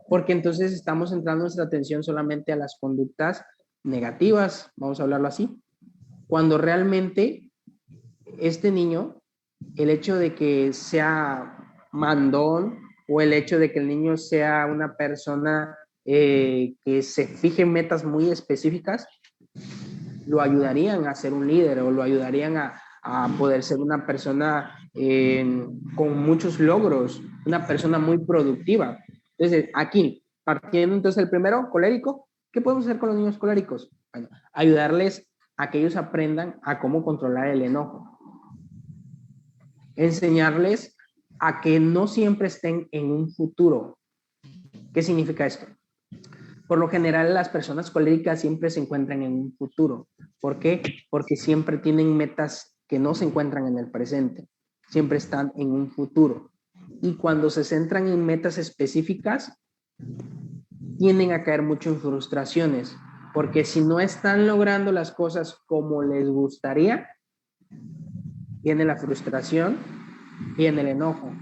Porque entonces estamos centrando nuestra atención solamente a las conductas negativas, vamos a hablarlo así, cuando realmente este niño, el hecho de que sea mandón o el hecho de que el niño sea una persona que se fije en metas muy específicas, lo ayudarían a ser un líder o lo ayudarían a poder ser una persona con muchos logros, una persona muy productiva. Entonces, aquí, partiendo entonces el primero, colérico, ¿qué podemos hacer con los niños coléricos? Bueno, ayudarles a que ellos aprendan a cómo controlar el enojo. Enseñarles a que no siempre estén en un futuro. ¿Qué significa esto? Por lo general, las personas coléricas siempre se encuentran en un futuro. ¿Por qué? Porque siempre tienen metas que no se encuentran en el presente. Siempre están en un futuro. Y cuando se centran en metas específicas, tienden a caer mucho en frustraciones. Porque si no están logrando las cosas como les gustaría, viene la frustración, viene el enojo.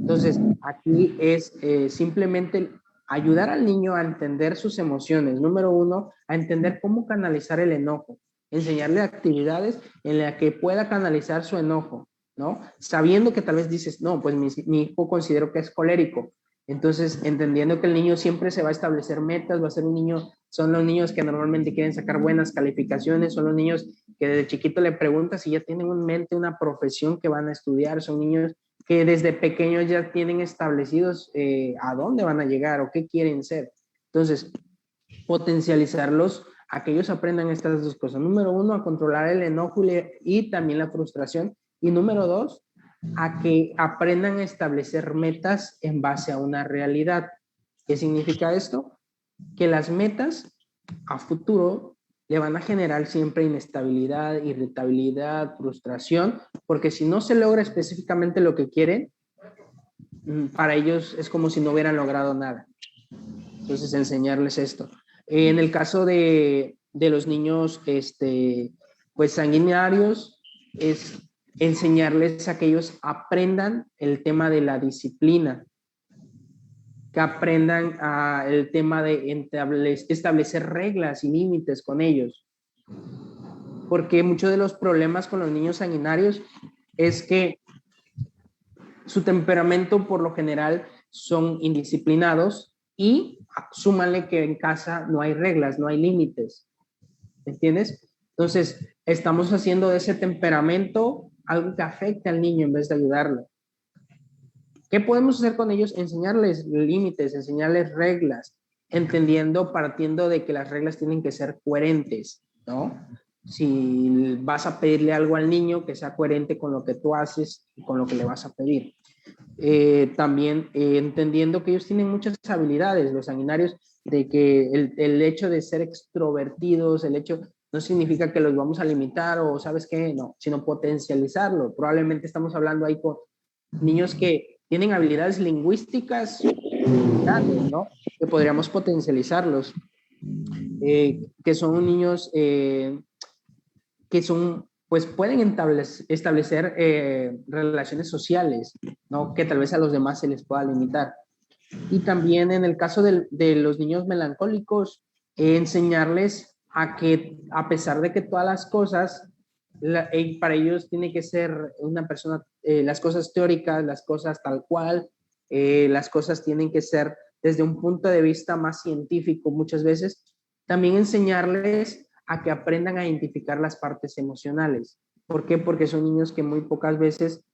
Entonces, aquí es simplemente ayudar al niño a entender sus emociones. Número uno, a entender cómo canalizar el enojo. Enseñarle actividades en las que pueda canalizar su enojo, ¿no? Sabiendo que tal vez dices, no, pues mi hijo considero que es colérico. Entonces, entendiendo que el niño siempre se va a establecer metas, va a ser un niño, son los niños que normalmente quieren sacar buenas calificaciones, son los niños que desde chiquito le preguntas si ya tienen en mente una profesión que van a estudiar, son niños que desde pequeños ya tienen establecidos a dónde van a llegar o qué quieren ser. Entonces, potencializarlos a que ellos aprendan estas dos cosas. Número uno, a controlar el enojo y también la frustración. Y número dos, a que aprendan a establecer metas en base a una realidad. ¿Qué significa esto? Que las metas a futuro le van a generar siempre inestabilidad, irritabilidad, frustración, porque si no se logra específicamente lo que quieren, para ellos es como si no hubieran logrado nada. Entonces, enseñarles esto. En el caso de los niños pues sanguinarios, es enseñarles a que ellos aprendan el tema de la disciplina, que aprendan el tema de establecer reglas y límites con ellos. Porque muchos de los problemas con los niños sanguinarios es que su temperamento por lo general son indisciplinados y súmale que en casa no hay reglas, no hay límites. ¿Entiendes? Entonces, estamos haciendo de ese temperamento algo que afecte al niño en vez de ayudarlo. ¿Qué podemos hacer con ellos? Enseñarles límites, enseñarles reglas, entendiendo, partiendo de que las reglas tienen que ser coherentes, ¿no? Si vas a pedirle algo al niño, que sea coherente con lo que tú haces y con lo que le vas a pedir. También entendiendo que ellos tienen muchas habilidades, los sanguinarios, de que el hecho de ser extrovertidos, el hecho no significa que los vamos a limitar o sabes qué, no, sino potencializarlo. Probablemente estamos hablando ahí con niños que tienen habilidades lingüísticas grandes, ¿no? Que podríamos potencializarlos, que son niños que son, pues pueden establecer relaciones sociales, ¿no? Que tal vez a los demás se les pueda limitar. Y también en el caso de los niños melancólicos, enseñarles a que a pesar de que todas las cosas, para ellos tiene que ser una persona, las cosas teóricas, las cosas tal cual, las cosas tienen que ser desde un punto de vista más científico muchas veces, también enseñarles a que aprendan a identificar las partes emocionales. ¿Por qué? Porque son niños que muy pocas veces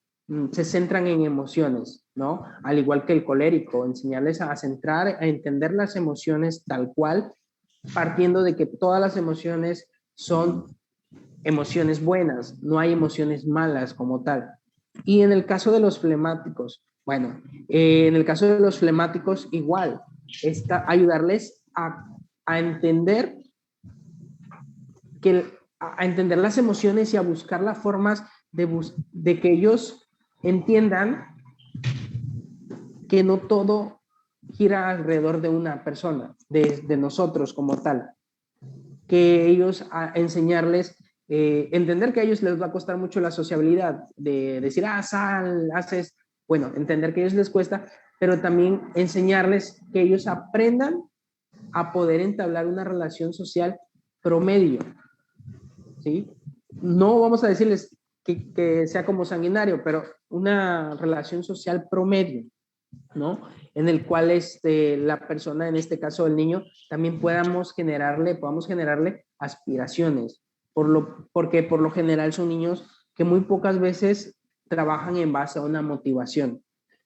se centran en emociones, ¿no? Al igual que el colérico, enseñarles a centrar, a entender las emociones tal cual, partiendo de que todas las emociones son emociones buenas, no hay emociones malas como tal. Y en el caso de los flemáticos, bueno, en el caso de los flemáticos igual, ayudarles a entender a entender las emociones y a buscar las formas de que ellos entiendan que no todo gira alrededor de una persona, de nosotros como tal. Que ellos, enseñarles, entender que a ellos les va a costar mucho la sociabilidad, de decir, sal, haces, bueno, entender que a ellos les cuesta, pero también enseñarles que ellos aprendan a poder entablar una relación social promedio, ¿sí? No vamos a decirles que sea como sanguinario, pero una relación social promedio, ¿no? En el cual la persona, en este caso el niño, también podamos generarle aspiraciones, porque por lo general son niños que muy pocas veces trabajan en base a una motivación.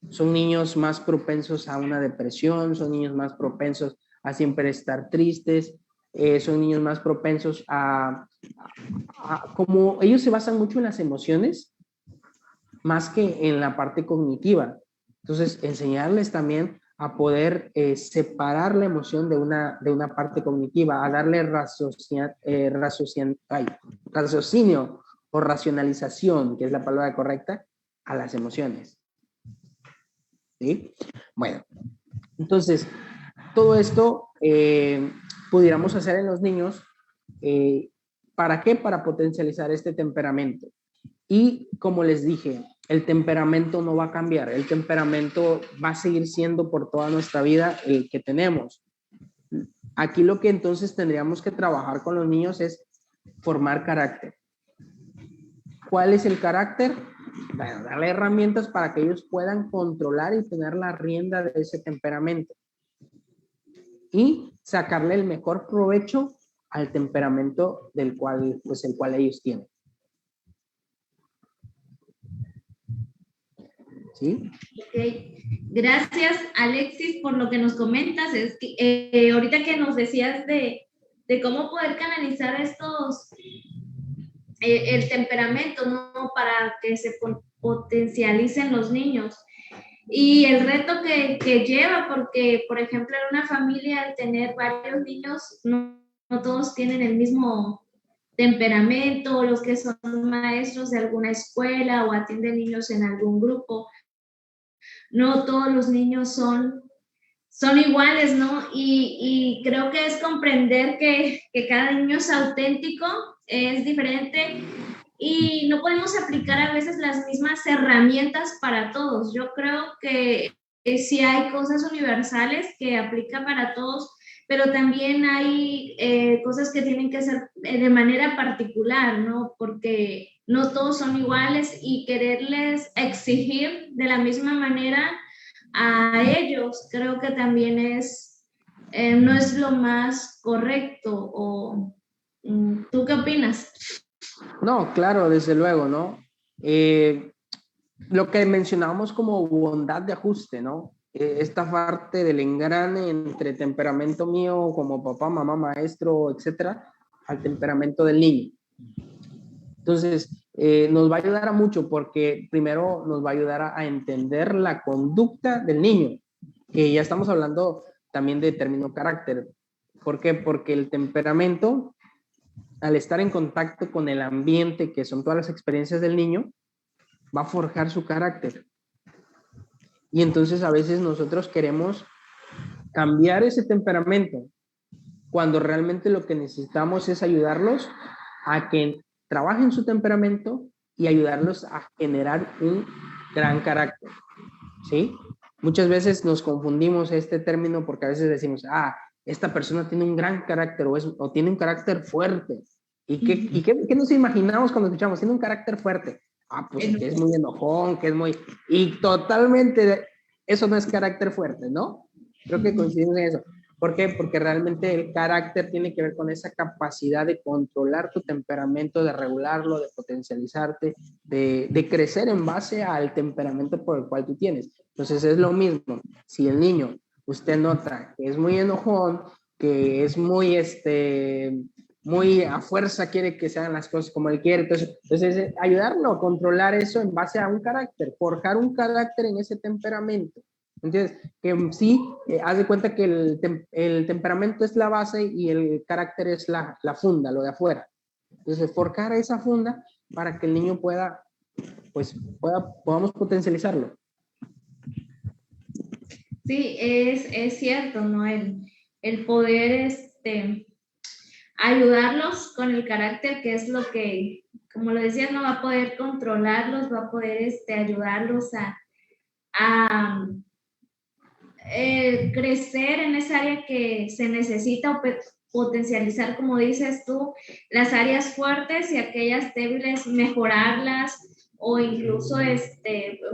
Son niños más propensos a una depresión, son niños más propensos a siempre estar tristes, son niños más propensos como ellos se basan mucho en las emociones, más que en la parte cognitiva. Entonces, enseñarles también a poder separar la emoción de una parte cognitiva, a darle raciocinio o racionalización, que es la palabra correcta, a las emociones. ¿Sí? Bueno, entonces, todo esto pudiéramos hacer en los niños. ¿Para qué? Para potencializar este temperamento. Y como les dije, el temperamento no va a cambiar, el temperamento va a seguir siendo por toda nuestra vida el que tenemos. Aquí lo que entonces tendríamos que trabajar con los niños es formar carácter. ¿Cuál es el carácter? Bueno, darle herramientas para que ellos puedan controlar y tener la rienda de ese temperamento. Y sacarle el mejor provecho al temperamento el cual ellos tienen. ¿Sí? Ok, gracias Alexis por lo que nos comentas. Es que ahorita que nos decías de cómo poder canalizar el temperamento, ¿no? Para que se potencialicen los niños. Y el reto que lleva, porque, por ejemplo, en una familia, al tener varios niños, no todos tienen el mismo temperamento, los que son maestros de alguna escuela o atienden niños en algún grupo. No todos los niños son iguales, ¿no? Y creo que es comprender que cada niño es auténtico, es diferente y no podemos aplicar a veces las mismas herramientas para todos. Yo creo que sí hay cosas universales que aplican para todos, pero también hay cosas que tienen que ser de manera particular, ¿no? Porque no todos son iguales y quererles exigir de la misma manera a ellos, creo que también no es lo más correcto. O, ¿tú qué opinas? No, claro, desde luego, ¿no? Lo que mencionábamos como bondad de ajuste, ¿no? Esta parte del engrane entre temperamento mío como papá, mamá, maestro, etcétera, al temperamento del niño. Entonces, nos va a ayudar a mucho porque primero nos va a ayudar a entender la conducta del niño, que ya estamos hablando también de término carácter. ¿Por qué? Porque el temperamento, al estar en contacto con el ambiente, que son todas las experiencias del niño, va a forjar su carácter. Y entonces a veces nosotros queremos cambiar ese temperamento, cuando realmente lo que necesitamos es ayudarlos a que trabajen su temperamento y ayudarlos a generar un gran carácter, ¿sí? Muchas veces nos confundimos este término porque a veces decimos, esta persona tiene un gran carácter o tiene un carácter fuerte. ¿Y qué nos imaginamos cuando escuchamos? Tiene un carácter fuerte. Pues que es muy enojón, que es muy... Y totalmente, eso no es carácter fuerte, ¿no? Creo que coincidimos en eso. ¿Por qué? Porque realmente el carácter tiene que ver con esa capacidad de controlar tu temperamento, de regularlo, de potencializarte, de crecer en base al temperamento por el cual tú tienes. Entonces es lo mismo. Si el niño, usted nota que es muy enojón, que es muy a fuerza quiere que se hagan las cosas como él quiere, entonces ayudarlo a controlar eso en base a un carácter, forjar un carácter en ese temperamento. Entonces, que sí, haz de cuenta que el temperamento es la base y el carácter es la funda, lo de afuera. Entonces, forjar esa funda para que el niño podamos potencializarlo. Sí, es cierto, ¿no? El poder ayudarlos con el carácter, que es lo que, como lo decía, no va a poder controlarlos, va a poder ayudarlos a crecer en esa área que se necesita o potencializar, como dices tú, las áreas fuertes y aquellas débiles, mejorarlas o incluso,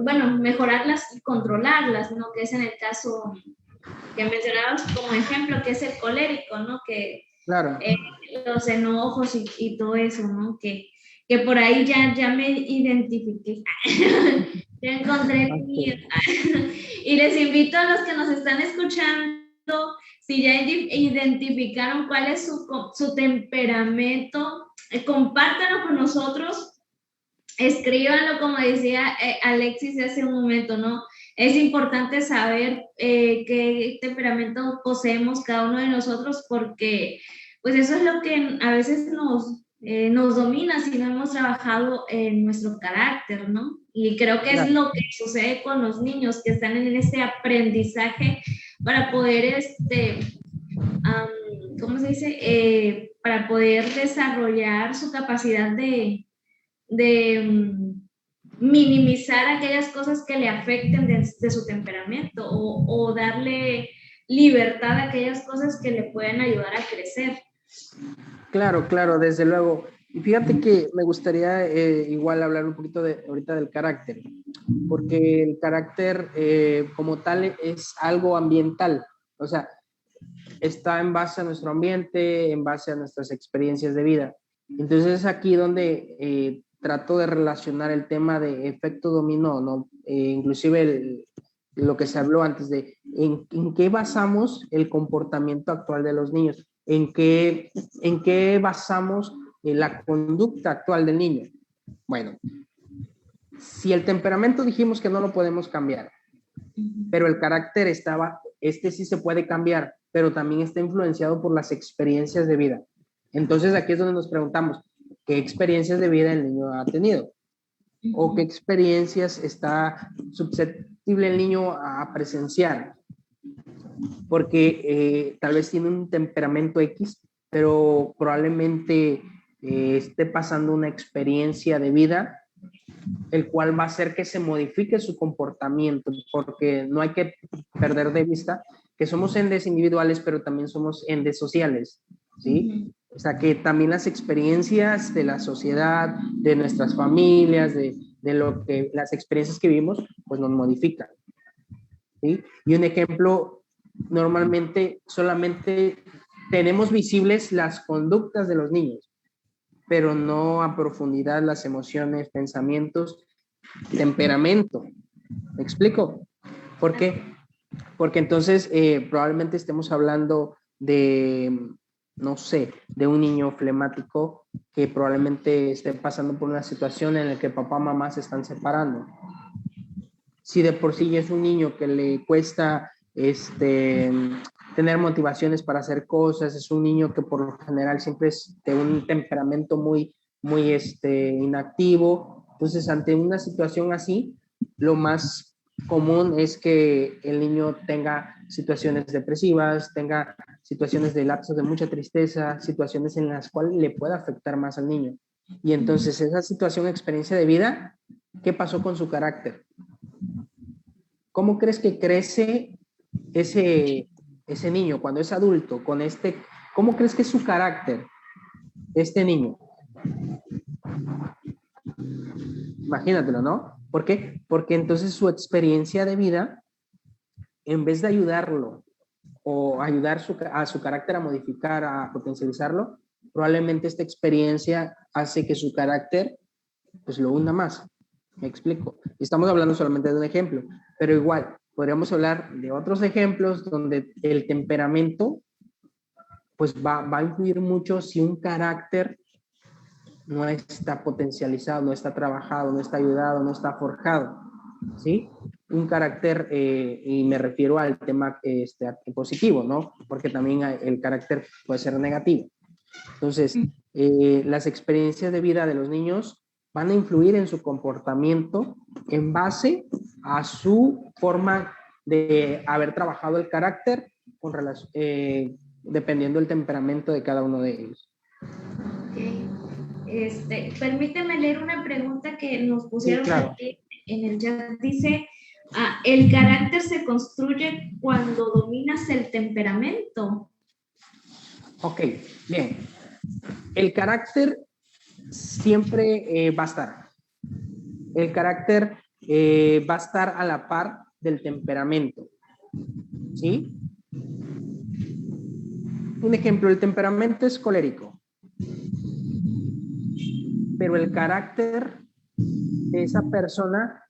bueno, mejorarlas y controlarlas, ¿no? Que es en el caso que mencionabas como ejemplo, que es el colérico, ¿no? Que claro. Los enojos y todo eso, ¿no? Que por ahí ya me identifiqué. Ya encontré el mío. Y les invito a los que nos están escuchando, si ya identificaron cuál es su temperamento, compártanlo con nosotros, escríbanlo, como decía Alexis hace un momento, ¿no? Es importante saber qué temperamento poseemos cada uno de nosotros, porque pues eso es lo que a veces nos domina si no hemos trabajado en nuestro carácter, ¿no? Y creo que es lo que sucede con los niños que están en este aprendizaje para poder, ¿cómo se dice? Para poder desarrollar su capacidad de minimizar aquellas cosas que le afecten de su temperamento o darle libertad a aquellas cosas que le pueden ayudar a crecer. Claro, claro, desde luego. Y fíjate que me gustaría igual hablar un poquito ahorita del carácter, porque el carácter como tal es algo ambiental, o sea, está en base a nuestro ambiente, en base a nuestras experiencias de vida. Entonces es aquí donde trato de relacionar el tema de efecto dominó, ¿no? Inclusive lo que se habló antes de en qué basamos el comportamiento actual de los niños, en qué basamos la conducta actual del niño. Bueno, si el temperamento dijimos que no lo podemos cambiar, pero el carácter sí se puede cambiar, pero también está influenciado por las experiencias de vida. Entonces aquí es donde nos preguntamos, ¿qué experiencias de vida el niño ha tenido? ¿O qué experiencias está susceptible el niño a presenciar? Porque tal vez tiene un temperamento X, pero probablemente esté pasando una experiencia de vida el cual va a hacer que se modifique su comportamiento, porque no hay que perder de vista que somos entes individuales, pero también somos entes sociales, ¿sí? O sea, que también las experiencias de la sociedad, de nuestras familias, de las experiencias que vivimos, pues nos modifican, ¿sí? Y un ejemplo, normalmente solamente tenemos visibles las conductas de los niños, pero no a profundidad las emociones, pensamientos, temperamento. ¿Me explico? ¿Por qué? Porque entonces probablemente estemos hablando de, no sé, de un niño flemático que probablemente esté pasando por una situación en la que papá y mamá se están separando. Si de por sí es un niño que le cuesta tener motivaciones para hacer cosas, es un niño que por lo general siempre es de un temperamento muy inactivo. Entonces, ante una situación así, lo más común es que el niño tenga situaciones depresivas, tenga situaciones de lapsos de mucha tristeza, situaciones en las cuales le pueda afectar más al niño. Y entonces, esa situación, experiencia de vida, ¿qué pasó con su carácter? ¿Cómo crees que crece ese niño cuando es adulto? ¿Cómo crees que es su carácter, este niño? Imagínatelo, ¿no? ¿Por qué? Porque entonces su experiencia de vida, en vez de ayudarlo o ayudar a su carácter a modificar, a potencializarlo, probablemente esta experiencia hace que su carácter pues lo hunda más. Me explico. Estamos hablando solamente de un ejemplo, pero igual podríamos hablar de otros ejemplos donde el temperamento pues va a influir mucho si un carácter no está potencializado, no está trabajado, no está ayudado, no está forjado, ¿sí? Un carácter, y me refiero al tema positivo, ¿no? Porque también el carácter puede ser negativo. Entonces, las experiencias de vida de los niños van a influir en su comportamiento en base a su forma de haber trabajado el carácter con relación, dependiendo del temperamento de cada uno de ellos. Okay. Permíteme leer una pregunta que nos pusieron, sí, claro, aquí en el chat. Dice, ¿el carácter se construye cuando dominas el temperamento? Ok, bien. El carácter siempre va a estar. El carácter va a estar a la par del temperamento. ¿Sí? Un ejemplo, el temperamento es colérico, pero el carácter de esa persona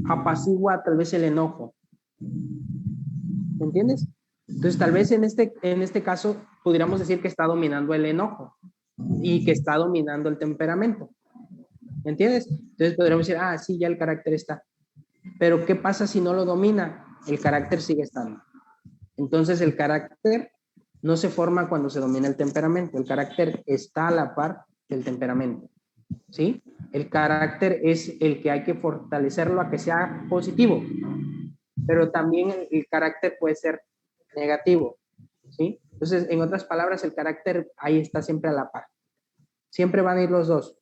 apacigua tal vez el enojo. ¿Me entiendes? Entonces, tal vez en este caso pudiéramos decir que está dominando el enojo y que está dominando el temperamento. ¿Me entiendes? Entonces podríamos decir, sí, ya el carácter está. Pero ¿qué pasa si no lo domina? El carácter sigue estando. Entonces el carácter no se forma cuando se domina el temperamento. El carácter está a la par del temperamento. ¿Sí? El carácter es el que hay que fortalecerlo a que sea positivo. Pero también el carácter puede ser negativo. ¿Sí? Entonces, en otras palabras, el carácter ahí está siempre a la par. Siempre van a ir los dos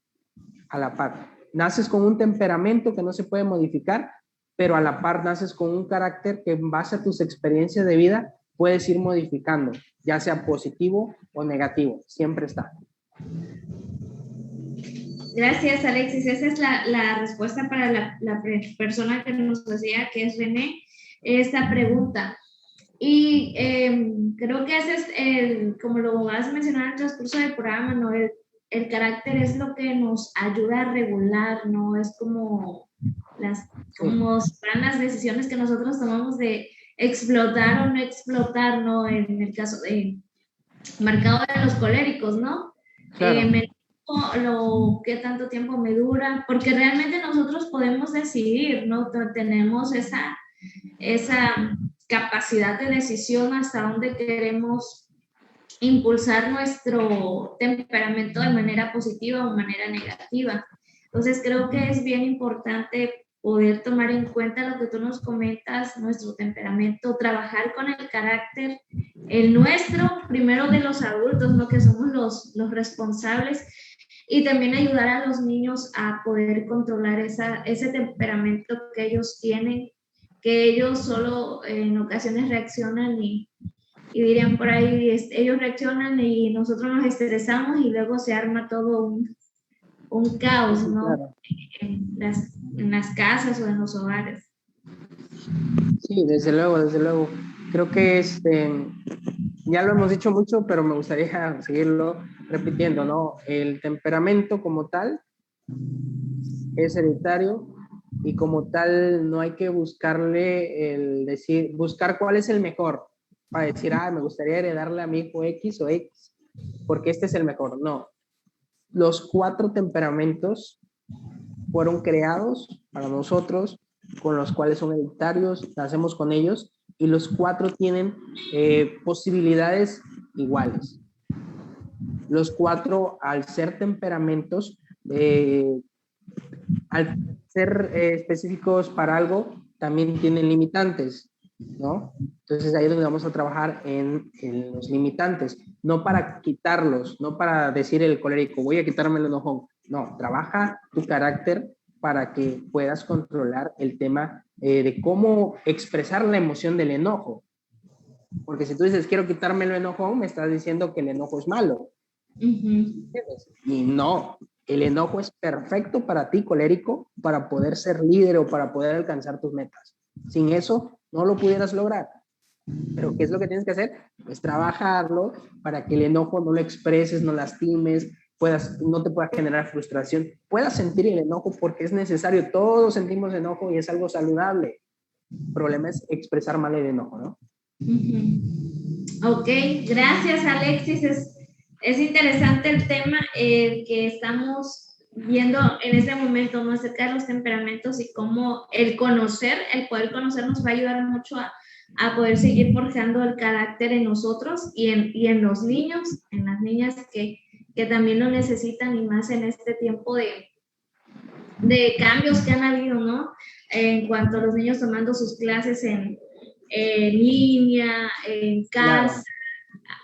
a la par. Naces con un temperamento que no se puede modificar, pero a la par naces con un carácter que en base a tus experiencias de vida puedes ir modificando, ya sea positivo o negativo, siempre está. Gracias, Alexis. Esa es la respuesta para la persona que nos decía, que es René, esta pregunta. Y creo que ese es, como lo has mencionado en el transcurso del programa, ¿no? El carácter es lo que nos ayuda a regular, ¿no? Es como fueran las decisiones que nosotros tomamos de explotar o no explotar, ¿no? En el caso de marcado de los coléricos, ¿no? Claro. ¿Qué tanto tiempo me dura? Porque realmente nosotros podemos decidir, ¿no? Tenemos esa capacidad de decisión hasta dónde queremos impulsar nuestro temperamento de manera positiva o manera negativa. Entonces creo que es bien importante poder tomar en cuenta lo que tú nos comentas, nuestro temperamento, trabajar con el carácter, el nuestro, primero de los adultos, ¿no? Que somos los responsables, y también ayudar a los niños a poder controlar ese temperamento que ellos tienen, que ellos solo en ocasiones reaccionan y dirían por ahí, ellos reaccionan y nosotros nos estresamos y luego se arma todo un caos, ¿no? Claro. En las casas o en los hogares. Sí, desde luego, desde luego. Creo que ya lo hemos dicho mucho, pero me gustaría seguirlo repitiendo, ¿no? El temperamento como tal es hereditario y como tal no hay que buscarle buscar cuál es el mejor para decir, me gustaría heredarle a mi hijo X o X porque este es el mejor. No. Los 4 temperamentos fueron creados para nosotros, con los cuales son hereditarios, nacemos con ellos, y los 4 tienen posibilidades iguales. Los 4, al ser temperamentos, al ser específicos para algo, también tienen limitantes, ¿no? Entonces ahí es donde vamos a trabajar en los limitantes, no para quitarlos, no para decir el colérico, voy a quitarme el enojón. No, trabaja tu carácter para que puedas controlar el tema de cómo expresar la emoción del enojo. Porque si tú dices, quiero quitarme el enojón, me estás diciendo que el enojo es malo. Y no, el enojo es perfecto para ti, colérico, para poder ser líder o para poder alcanzar tus metas. Sin eso, no lo pudieras lograr. Pero ¿qué es lo que tienes que hacer? Pues trabajarlo para que el enojo no lo expreses, no lastimes, no te pueda generar frustración, puedas sentir el enojo porque es necesario, todos sentimos enojo y es algo saludable. El problema es expresar mal el enojo, ¿no? Ok, gracias Alexis, es interesante el tema que estamos viendo en este momento, ¿no? Acerca de los temperamentos y cómo el poder conocer nos va a ayudar mucho a poder seguir forjando el carácter en nosotros y en los niños, en las niñas que también lo necesitan, y más en este tiempo de cambios que han habido, ¿no? En cuanto a los niños tomando sus clases en línea, en casa. Claro.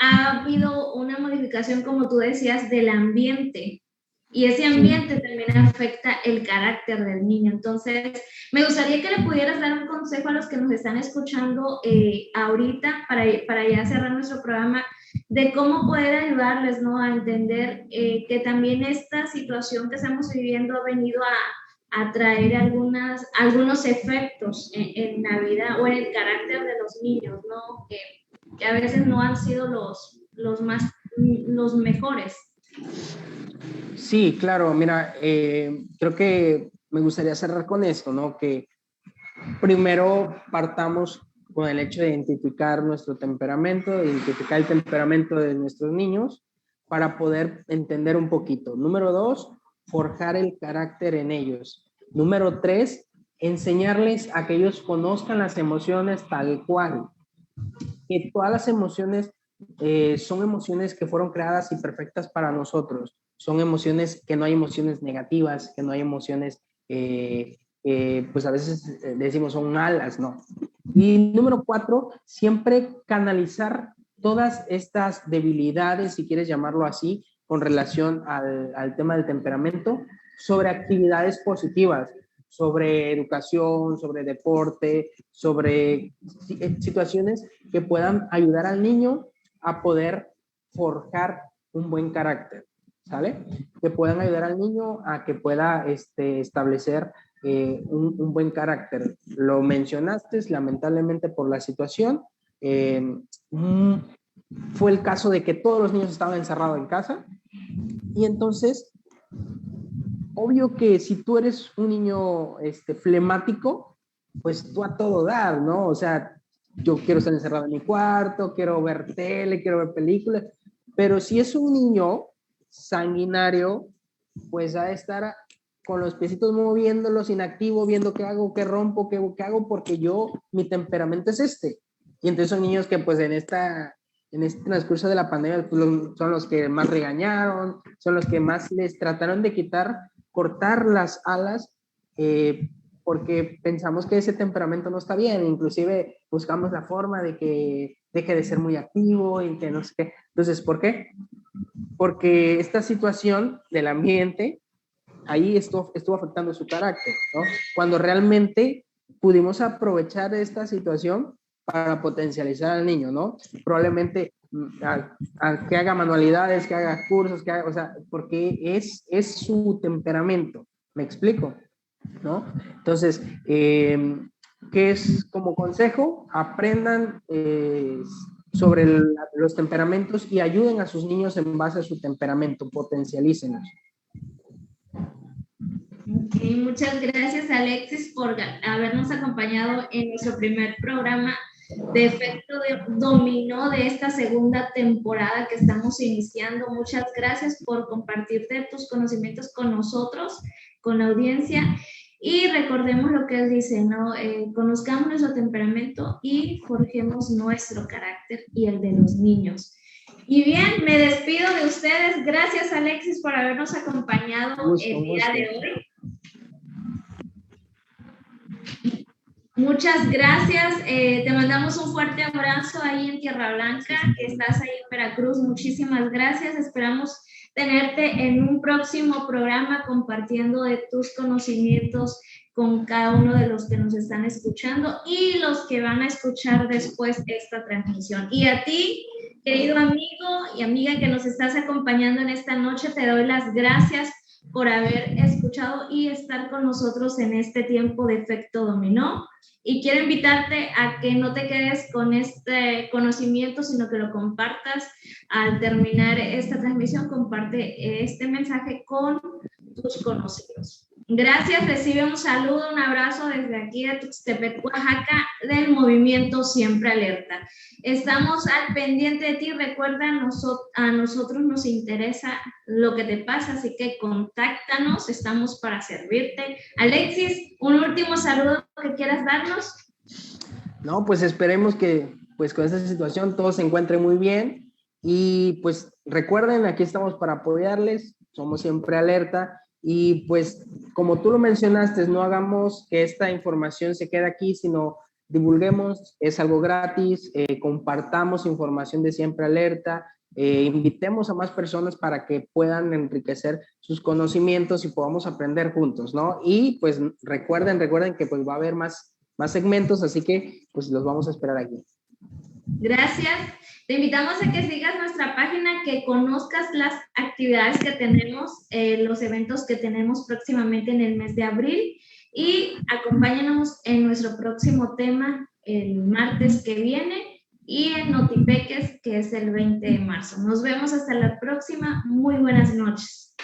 Ha habido una modificación, como tú decías, del ambiente, y ese ambiente también afecta el carácter del niño. Entonces, me gustaría que le pudieras dar un consejo a los que nos están escuchando ahorita para ya cerrar nuestro programa, de cómo poder ayudarles, ¿no? A entender que también esta situación que estamos viviendo ha venido a traer algunos efectos en la vida o en el carácter de los niños, ¿no? Que a veces no han sido los mejores. Sí, claro, mira, creo que me gustaría cerrar con esto, ¿no? Que primero partamos con el hecho de identificar nuestro temperamento, de identificar el temperamento de nuestros niños para poder entender un poquito. Número 2, forjar el carácter en ellos. Número 3, enseñarles a que ellos conozcan las emociones tal cual. Que todas las emociones son emociones que fueron creadas y perfectas para nosotros. Son emociones, que no hay emociones negativas, que no hay emociones, pues a veces decimos son malas, ¿no? Y número 4, siempre canalizar todas estas debilidades, si quieres llamarlo así, con relación al tema del temperamento, sobre actividades positivas, sobre educación, sobre deporte, sobre situaciones que puedan ayudar al niño a poder forjar un buen carácter, ¿sale? Que puedan ayudar al niño a que pueda establecer un buen carácter. Lo mencionaste, lamentablemente por la situación, fue el caso de que todos los niños estaban encerrados en casa, y entonces obvio que si tú eres un niño flemático, pues tú a todo dar, ¿no? O sea, yo quiero estar encerrado en mi cuarto, quiero ver tele, quiero ver películas, pero si es un niño sanguinario, pues va a estar con los piecitos moviéndolos, inactivo, viendo qué hago, qué rompo, qué hago, porque mi temperamento es este. Y entonces son niños que pues en este transcurso de la pandemia pues, son los que más regañaron, son los que más les trataron de cortar las alas, porque pensamos que ese temperamento no está bien, inclusive buscamos la forma de que deje de ser muy activo y que no sé qué. Entonces, ¿por qué? Porque esta situación del ambiente ahí estuvo afectando su carácter, ¿no? Cuando realmente pudimos aprovechar esta situación para potencializar al niño, ¿no? Probablemente que haga manualidades, que haga cursos, o sea, porque es su temperamento, ¿me explico? ¿No? Entonces, ¿qué es como consejo? Aprendan sobre los temperamentos y ayuden a sus niños en base a su temperamento, potencialícenlos. Okay, muchas gracias Alexis por habernos acompañado en nuestro primer programa de Efecto Dominó de esta segunda temporada que estamos iniciando. Muchas gracias por compartirte tus conocimientos con nosotros, con la audiencia, y recordemos lo que él dice, ¿no? Conozcamos nuestro temperamento y forjemos nuestro carácter y el de los niños. Y bien, me despido de ustedes. Gracias Alexis por habernos acompañado el día de hoy. Muchas gracias, te mandamos un fuerte abrazo ahí en Tierra Blanca, que estás ahí en Veracruz. Muchísimas gracias, esperamos tenerte en un próximo programa compartiendo de tus conocimientos con cada uno de los que nos están escuchando y los que van a escuchar después esta transmisión. Y a ti, querido amigo y amiga que nos estás acompañando en esta noche, te doy las gracias por haber escuchado y estar con nosotros en este tiempo de efecto dominó. Y quiero invitarte a que no te quedes con este conocimiento, sino que lo compartas. Al terminar esta transmisión, comparte este mensaje con tus conocidos. Gracias, recibe un saludo, un abrazo desde aquí de Tuxtepec, Oaxaca, del movimiento Siempre Alerta. Estamos al pendiente de ti, recuerda, a nosotros nos interesa lo que te pasa, así que contáctanos, estamos para servirte. Alexis, un último saludo que quieras darnos. No, pues esperemos que pues con esta situación todo se encuentre muy bien y pues recuerden, aquí estamos para apoyarles, somos Siempre Alerta. Y pues, como tú lo mencionaste, no hagamos que esta información se quede aquí, sino divulguemos, es algo gratis, compartamos información de Siempre Alerta, invitemos a más personas para que puedan enriquecer sus conocimientos y podamos aprender juntos, ¿no? Y pues recuerden que pues va a haber más segmentos, así que pues los vamos a esperar aquí. Gracias. Te invitamos a que sigas nuestra página, que conozcas las actividades que tenemos, los eventos que tenemos próximamente en el mes de abril y acompáñanos en nuestro próximo tema el martes que viene y en Notipeques, que es el 20 de marzo. Nos vemos hasta la próxima. Muy buenas noches.